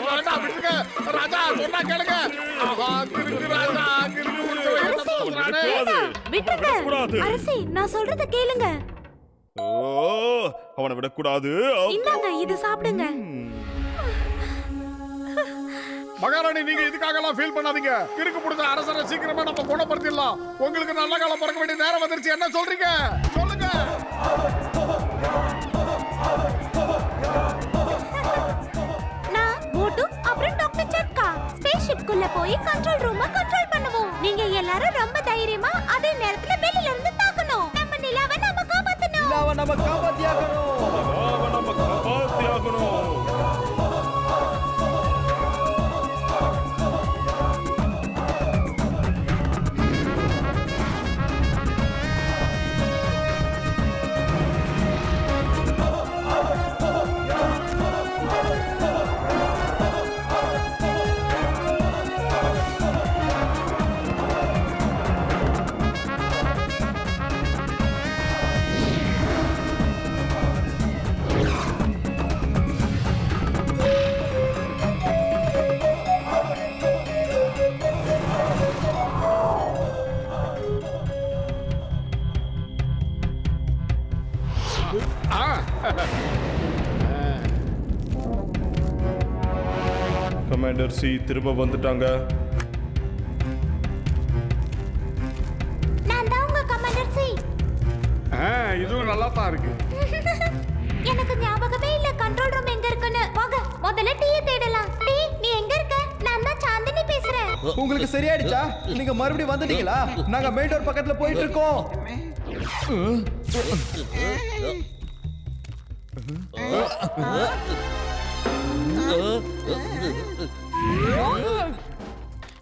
வேண்டாம், விட்டுருங்க. ராஜா சொன்னா கேளுங்க. ஆஹா, கிறுக்கு ராஜா, கிறுக்கு விட்டுருங்க. அரசி, நான் சொல்றத கேளுங்க. ஓ, அவனை விடக்கூடாது. இந்தாங்க, இது சாப்பிடுங்க. மகாராணி, நீங்க இதுக்காக எல்லாம் ஃபீல் பண்ணாதீங்க. கிறுக்கு பிடிச்ச அரசரை சீக்கிரமா நம்ம குணப்படுத்திடலாம். உங்களுக்கு நல்ல காலம் பிறக்க வேண்டிய நேரம் வந்துருச்சு. என்ன சொல்றீங்க? சொல்லுங்க. நான் மோட்டு அப்புறம் டாக்டர் சட்கா ஸ்பேஸ்ஷிப்க்குள்ள போய் கண்ட்ரோல் ரூமை கண்ட்ரோல் பண்ணுவோம். நீங்க எல்லாரும் ரொம்ப தைரியமா அதே நேரத்துல வெளியில இருந்து தாக்கணும். நம்ம காப்பாத்தியாகணும். ராதாவை நம்ம காப்பாத்தியாகணும். கமாண்டர் சி திரும்ப வந்துட்டாங்க. நான் தான் உங்க கமாண்டர் சி. இதுவும் நல்லா தான் இருக்கு. எனக்கு ஞாபகமே இல்ல கண்ட்ரோல் ரூம் எங்க இருக்குன்னு. வாங்க முதல்ல டீ தேடலாம். டீ நீ எங்க இருக்க? நான் தான் சாந்தினி பேசுறேன். உங்களுக்கு சரியாயிடுச்சா? நீங்க மறுபடியும் வந்துட்டீங்களா? நாங்க மெயின் டோர் பக்கத்துல போயிட்டு இருக்கோம்.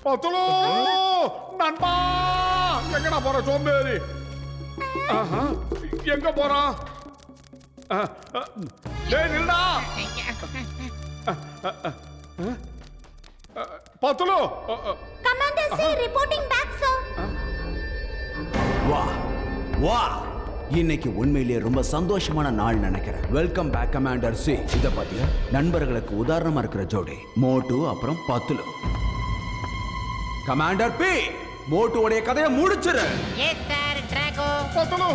பத்துலு நண்பா எங்கடா போற சோம்பேறி? எங்க போறான்? டேய் நில்டா. Patlu commander C reporting back sir. வா வா, இன்னைக்கு உண்மையிலேயே ரொம்ப சந்தோஷமான நாள் நினைக்கிறேன். Welcome back commander C. இத பாத்தியா, நண்பர்களுக்கு உதாரணமா இருக்கிற ஜோடி மோட்டு அப்புறம் பத்துலு. கமாண்டர் பி, மோட்டுவோடைய கதையை முடிச்சிரு. Yes sir Drago. பத்துலு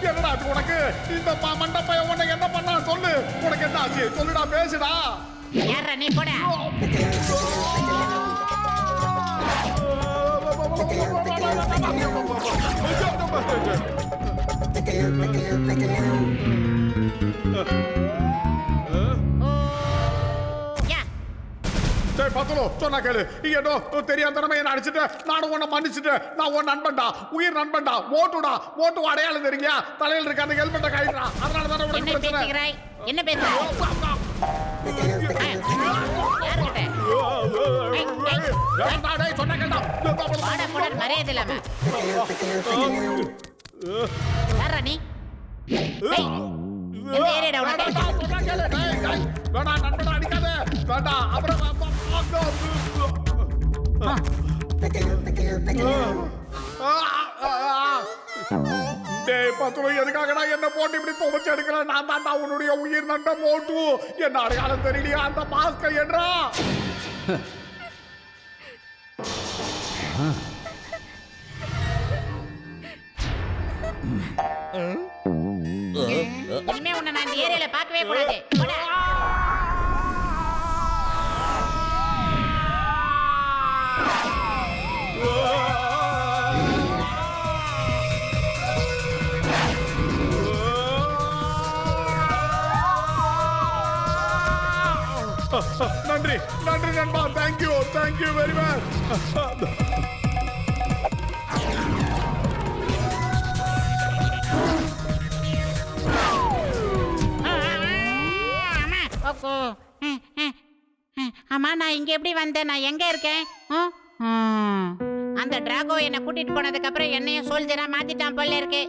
என்னடா ஆச்சு உனக்கு? இந்த மண்டப்பைய உன்னை என்ன பண்ணா சொல்லு. உனக்கு என்ன ஆச்சு சொல்லுடா, பேசுடா. யாரா நீ போடா. பத்துலு சொன்னா கேளு. ஏதோ தெரியாதனமா என்ன அடிச்சுட்டு நானும் உன்னை மன்னிச்சுட்டு நான் உன் நண்பன்டா, உயிர் நண்பன்டா. மோட்டுடா, மோட்டு அடையாளம் தெரியுங்க. தலையில் இருக்க அந்த ஹெல்மெட்டை கைடுறா. அதனால தான் உனக்கு என்ன பிரச்சனை. பேசுகிறாய்? என்ன பேசுறாய்? யாருகிட்ட? சொன்ன கேட்டா வாடா போடா மரியாதை இல்லாம. யாரா நீ? ஏய், இந்த ஏரியாடா உனக்கு. வேணா நண்பனா அடிக்காத. வேண்டா அப்புறம் டேய் பத்துலு எதுக்காகடா என்ன போட்டு இப்படி துவச்சு எடுக்கிறேன்? நான் தான்டா உன்னுடைய உயிர் நண்பன் மோட்டு. என்ன அடையாளம் தெரியலையா? அந்த மாஸ்கை என்றா இனிமே உன்னை நான் இந்த ஏரியால பார்க்கவே கூடாது. போடா. நன்றி நன்றி நண்பா. Thank you very much. அம்மா நான் இங்க எப்படி வந்தேன்? நான் எங்க இருக்கேன்? அந்த டிராகோ என்ன கூட்டிட்டு போனதுக்கு அப்புறம் என்னையும் சோல்ஜரா மாத்திட்டான் போல இருக்கு.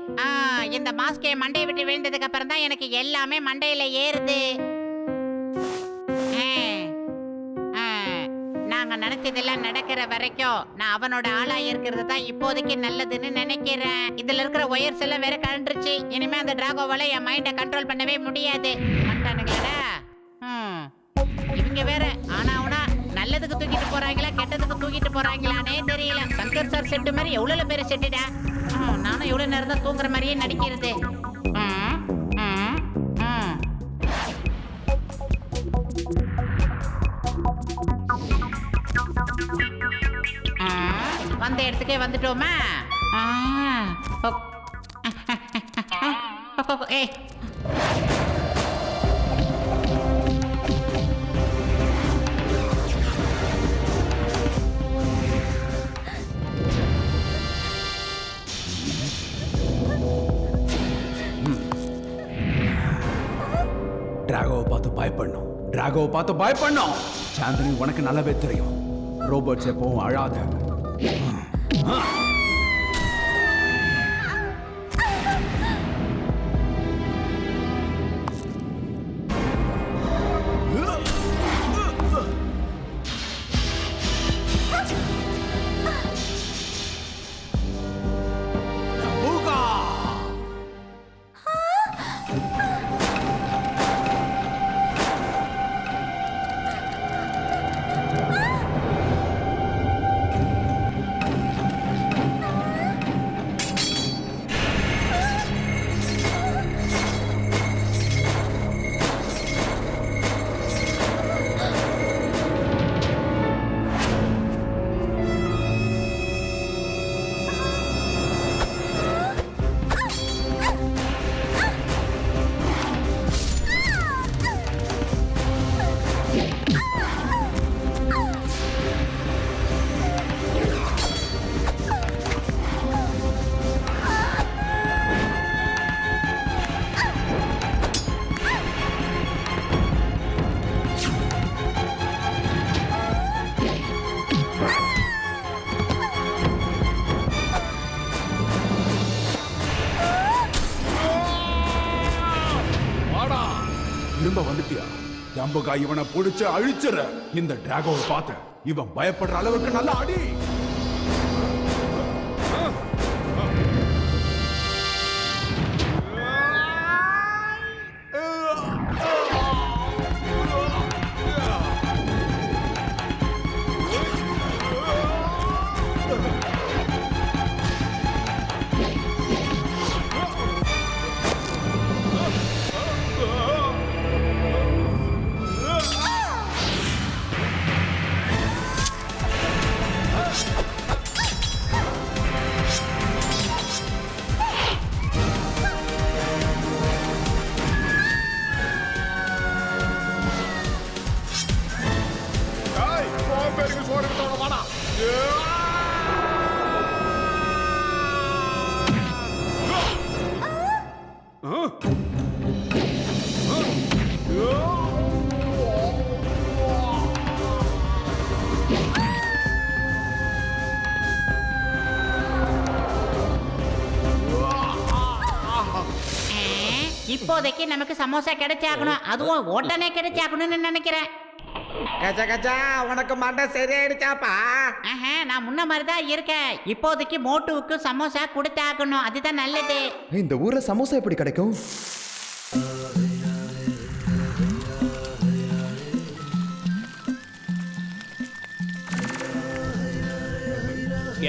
இந்த மாஸ்கை மண்டையை விட்டு விழுந்ததுக்கு அப்புறம் தான் எனக்கு எல்லாமே மண்டையில ஏறுது. நாங்க நினைச்சதெல்லாம் நடக்கிற வரைக்கும் நான் அவனோட ஆளா இருக்கிறது தான் இப்போதைக்கு நல்லதுன்னு நினைக்கிறேன். இதுல இருக்கிற ஒயர்ஸ் எல்லாம் வேற கழண்டுருச்சு. இனிமே அந்த டிராகோவால என் மைண்டை கண்ட்ரோல் பண்ணவே முடியாது. பண்ணிட்டானுங்களா? இவங்க வேற ஆனா அவனா நல்லதுக்கு தூக்கிட்டு போறாங்களா கெட்டதுக்கு தூக்கிட்டு போறாங்களானே தெரியல. சங்கர் சார் செட்டு மாதிரி எவ்வளவு பேர் செட்டுடா. நானும் எவ்வளவு நேரம் தான் தூங்குற மாதிரியே நடிக்கிறது. வந்த இடத்துக்கே வந்துட்டோமா? ஏய் பயப்படணும். டிராகோவை பார்த்து பயப்படணும். சாந்தினி, உனக்கு நல்லாவே தெரியும், ரோபோட்ஸ் எப்பவும் அழாத. திரும்ப வந்துட்டியா? ஜம்புகா, இவனை புடிச்சு அழிச்சிட. இந்த டிராகோவை பார்த்து இவன் பயப்படுற அளவுக்கு நல்லா அடி. இப்போதைக்கு நமக்கு சமோசா கிடைச்சாகணும், அதுவும் உடனே கிடைச்சாகணும்னு நினைக்கிறேன். கச்சா கச்சா, உனக்கு மண்டை சரியாயிடுச்சாப்பா? நான் முன்ன மாதிரி தான் இருக்கேன். இப்போதைக்கு மோட்டுவுக்கு சமோசா கொடுத்தாகணும், அதுதான் நல்லது. இந்த ஊர்ல சமோசா எப்படி கிடைக்கும்?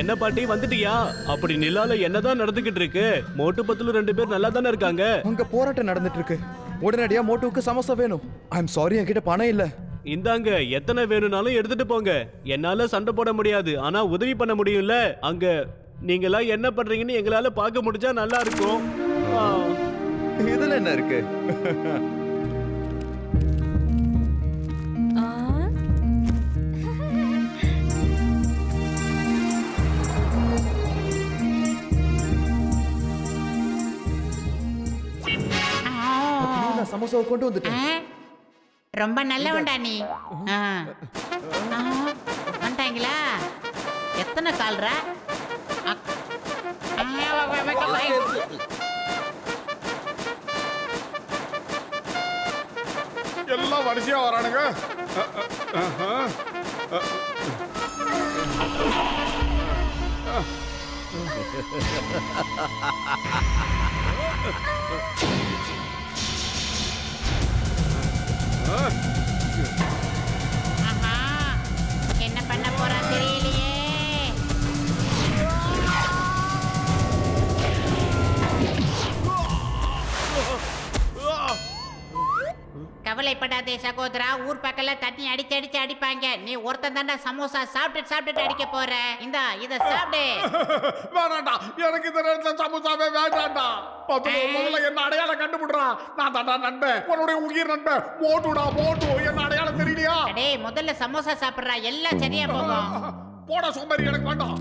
என்ன பாட்டி வந்துட்டியா? அப்படி நிலால என்னதான் நடந்துகிட்டு இருக்கு? மோட்டு பத்துல 2 பேர் நல்லா தானே இருக்காங்க. அங்க போராட்டம் நடந்துட்டு இருக்கு. உடனடியா மோட்டுவுக்கு சமோசா வேணும். ஐ எம் சாரி, என்கிட்ட பணம் இல்ல. இந்தாங்க, எத்தனை வேணும்னாலும் எடுத்துட்டு போங்க. என்னால சண்டை போட முடியாது, ஆனா உதவி பண்ண முடியும்ல. அங்க நீங்களா என்ன பண்றீங்கன்னு எங்களால பார்க்க முடிஞ்சா நல்லா இருக்கும். இதுல என்ன இருக்கு? சமோசாவை கொண்டு வந்துட்டேன். ரொம்ப நல்லவன்டா நீ. வந்துட்டாங்களா? எத்தனை கால்ரா? எல்லாம் வரிசையா வரானுங்க. என்ன பண்ண போறான் தெரியலையே. கவலைப்படாதே சகோதரா, ஊர் பக்கத்துல தண்ணி அடிச்சு அடிப்பாங்க. நீ ஒருத்தன் தாண்டா சமோசா சாப்பிட்டு அடிக்க போற. இந்தா இத சாப்பிடு. வேணாண்டா, எனக்கு இந்த நேரத்துல சமோசாவே வேண்டாண்டா. முதல்ல என்ன அடையாளம் கண்டுபிடுறான். நான் தாண்டா நண்பன், உன்னுடைய உயிர் நண்பன் மோட்டுடா. மோட்டு, என்ன அடையாளம் தெரியலையா? டேய், முதல்ல சமோசா சாப்பிடுறா, எல்லாம் சரியா போகும். போடா சோம்பேறி, எனக்கு வேண்டாம்.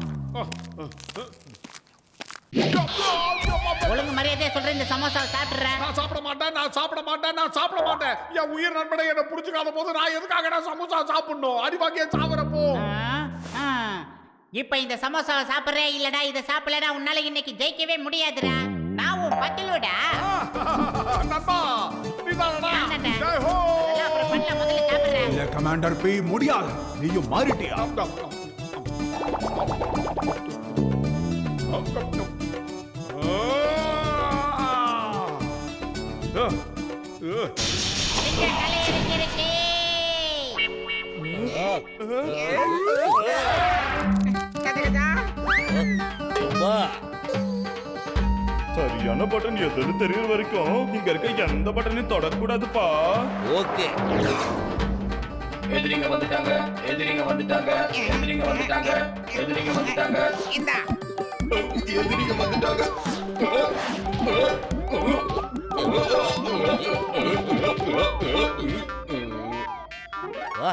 ஒழுங்கு மரியாதையா சொல்றேன், இந்த சமோசாவை சாப்பிடுறேன். நான் சாப்பிட மாட்டேன், நான் சாப்பிட மாட்டேன், நான் சாப்பிட மாட்டேன். என் உயிர் நண்பனை என்ன புடிச்சுக்காத போது நான் எதுக்காக நான் சமோசா சாப்பிடணும்? அடிவாக்கிய சாப்பிடறப்போ இப்ப இந்த சமோசாவை சாப்பிடுறே இல்லடா, இதை சாப்பிடலடா உன்னால இன்னைக்கு ஜெயிக்கவே முடியாதுடா. நான் உன் பத்திலுடா. நண்பா நீதானடா? ஜெய் ஹோ. அதெல்லாம் அப்புறம் பண்ணலாம், முதல்ல சாப்பிடுறேன். இல்ல கமாண்டர் பி, முடியாது. நீயும் மாறிட்டியா? இங்க தலையெடுத்திருக்கே. கஜகஜா வா. சரியான பட்டன் எதுன்னு தெரியற வரைக்கும் இங்க இருக்க எந்த பட்டனையும் தொடக்கூடாதுப்பா. ஓகே. எதிரிங்க வந்துட்டாங்க, எதிரிங்க வந்துட்டாங்க, எதிரிங்க வந்துட்டாங்க, எதிரிங்க வந்துட்டாங்க, இந்தா எதிரிங்க வந்துட்டாங்க. வா.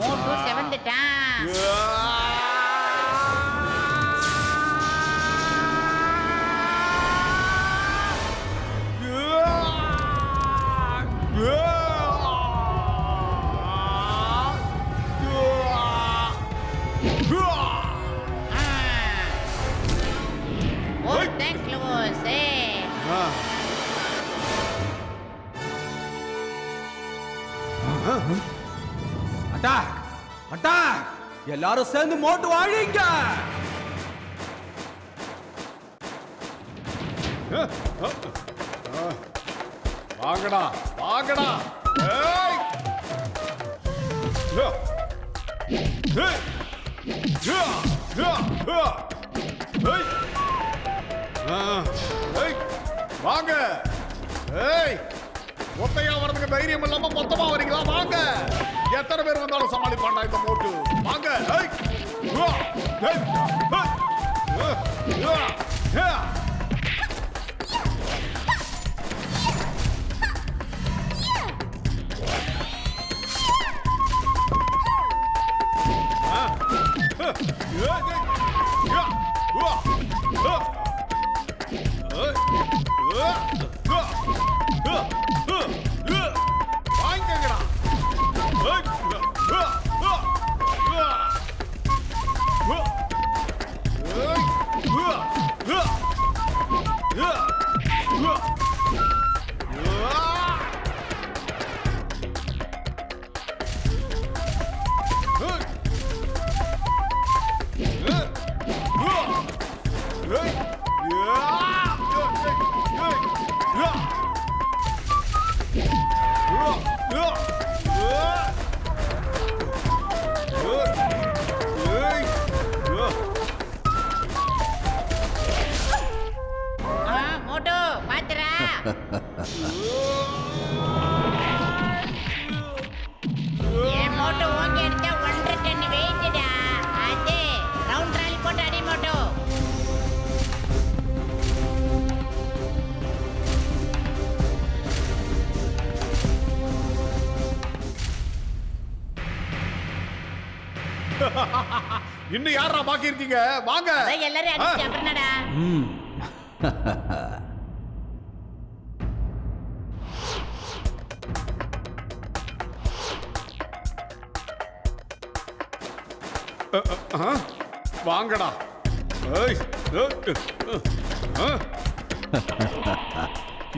மோட்டு செவந்துட்டான். Oh thank close. Attack attack! எல்லாரும் சேர்ந்து மோட்டு வாழிங்க. வாங்கடா வாங்கடா. ஏய் யா ஏய் யா யா யா ஏய் ஏய் வாங்க. ஏய் ஒத்தையா வரதுக்கு தைரியம் இல்லாம மொத்தமா வரீங்களா? வாங்க. எத்தனை பேர் வந்தாலும் சமாளிப்பாண்டா இந்த மோட்டு. வாங்க. ஏய் யா ஏய் யா யா மோட்டு பாத்துறா. ஏன் மோட்டு ஓங்கி அடிச்சா 1.5 டன் வெயிட்டடா. அது ரவுண்ட் ராலி போட்டு அடி மோட்டு. இன்னும் யாரா பாக்கி இருக்கீங்க? வாங்க. அதான் எல்லாரும் அடிச்சு அப்புறம் என்னடா? வாங்கடா. ஏய்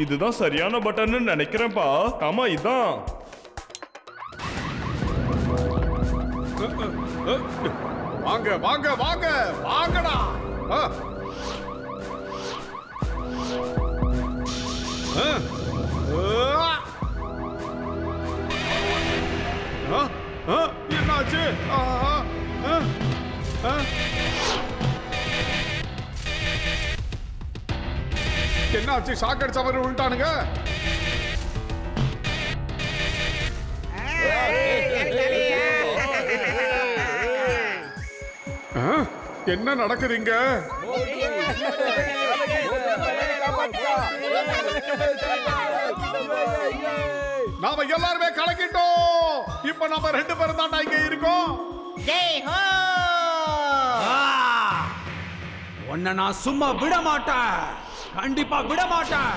இதுதான் சரியான பட்டன்னு நினைக்கிறேன்ப்பா. ஆமா இதான். வாங்க வாங்க வாங்க வாங்கடா. என்னாச்சு? என்னாச்சு? சாக்கடை சவரி விட்டானுங்க. என்ன நடக்குதுங்க? நாம எல்லாருமே கலக்கிட்டோம். இப்ப நம்ம 2 பேரும் தான் இங்க இருக்கோம். ஜெய் ஹோ. உன்னை நான் சும்மா விட மாட்டேன், கண்டிப்பா விட மாட்டேன்.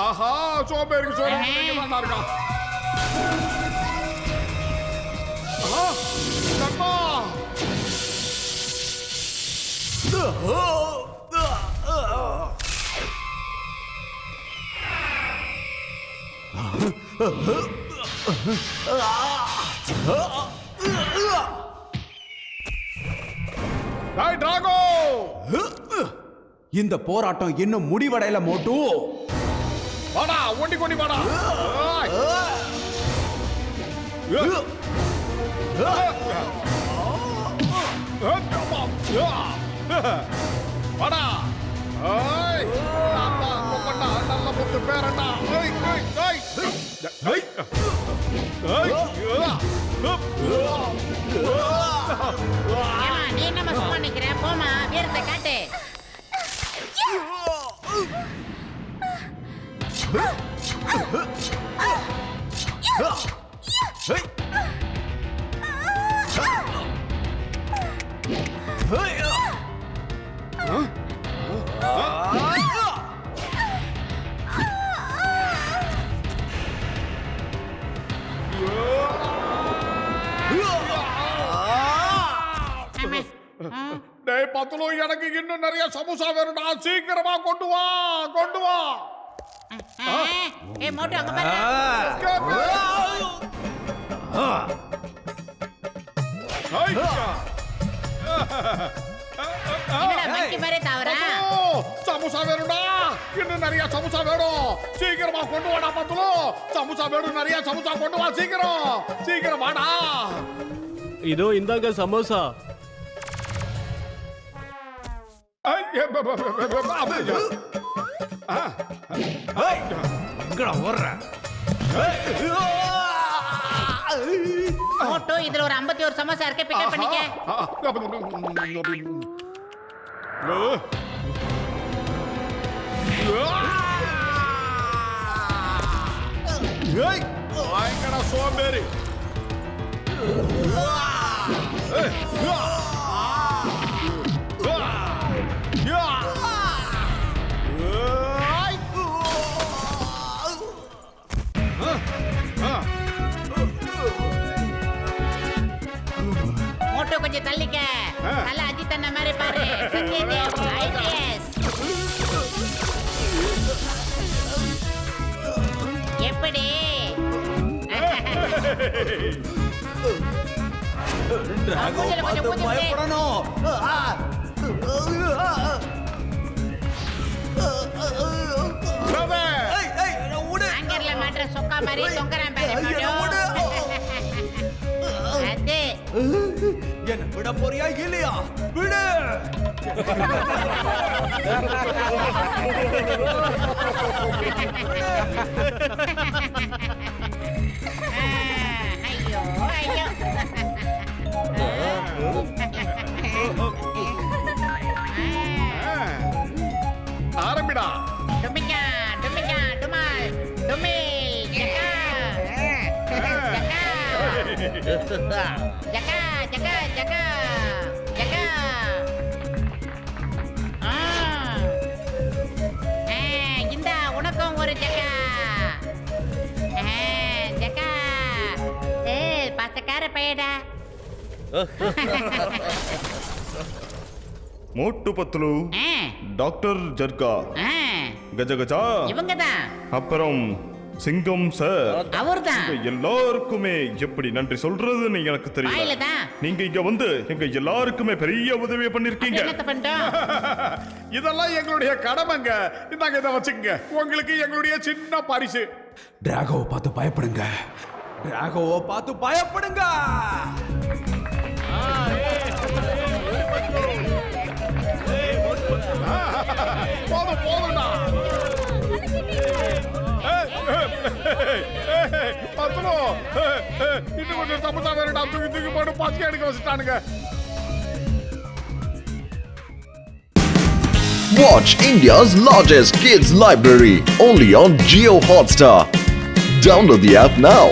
ஆஹா, சோம்பேறிக்கு சோறு நல்லா இருக்கான். அம்மா டிராகோ, இந்த போராட்டம் இன்னும் முடிவடையல மோட்டு. வாடா, ஒண்டி கொண்டி வாடா. வாடா. நல்ல முத்து பேரண்டா. நீ என்னமா சும்மா நிக்கிற? போமா, வீரத்தை காட்டு. டேய் பத்துலு, எனக்கு இன்னும் நிறைய சமோசா வேணும்டா. சீக்கிரமா கொண்டு வா, கொண்டு வா. ஏய் மோட்டு, அங்க பாரு. என்னடா மங்கி மாதிரி தாவறா? சமோசா வேணும்டா, இன்னும் நிறைய சமோசா வேணும். சீக்கிரமா கொண்டு வாடா பத்துலு. சமோசா வேணும், நிறைய சமோசா கொண்டு வா. சீக்கிரம் சீக்கிரம் வாடா. இதோ இந்தாங்க சமோசா. மோட்டு, இதுல ஒரு 51 சமோசா இருக்கு, பிக்கப் பண்ணிக்க. பயங்கர சோம்பேறி. மோட்டு கொஞ்சம் தள்ளிக்க. நல்லா அஜித் அண்ணா மாதிரி பாரு. சஞ்சய் தேவ், IPS. எப்படி? டிராகோ பார்த்து பயப்படணும். ஆங்கர்ல மாட்டுற சொக்கா மாதிரி தொங்குறான் பாரு மோட்டு. அது என்ன விட போறியா இல்லையா? விடு. ஐயோ ஐயோ. ஆரம்பிடா. டுமிக்கா டுமிக்கா டுமால் டுமில் ஜக்கா ஜக்கா ஜக்கா ஜக்கா ஜக்கா. இந்தா உனக்கும் ஒரு ஜக்கா. ஜக்கா பச்சைக்கார பையடா. மோட்டு பத்துலு, டாக்டர் ஜர்கா, கஜகஜா, இவங்கதான். அப்புறம் சிங்கம் சார், அவர்தான். எல்லாருக்குமே எப்படி நன்றி சொல்றதுன்னு எனக்கு தெரியல. வாயிலதான். நீங்க இங்க வந்து எங்க எல்லாருக்குமே பெரிய உதவியை பண்ணிருக்கீங்க. என்னத்த பண்ணிட்டோம்? இதெல்லாம் எங்களுடைய கடமைங்க. இந்தாங்க, இதை வச்சுக்கங்க. உங்களுக்கு எங்களுடைய சின்ன பரிசு. டிராகோவை பார்த்து பயப்படுங்க. டிராகோவை பார்த்து பயப்படுங்க. போதும் போதும்டா. பத்துலு, இன்னும் கொஞ்சம் சமோசா வேணும்டா. தூக்கி தூக்கி போட்டு பசி எடுக்க வச்சுட்டானுங்க. Watch India's largest kids library only on Jio Hotstar. Download the app now.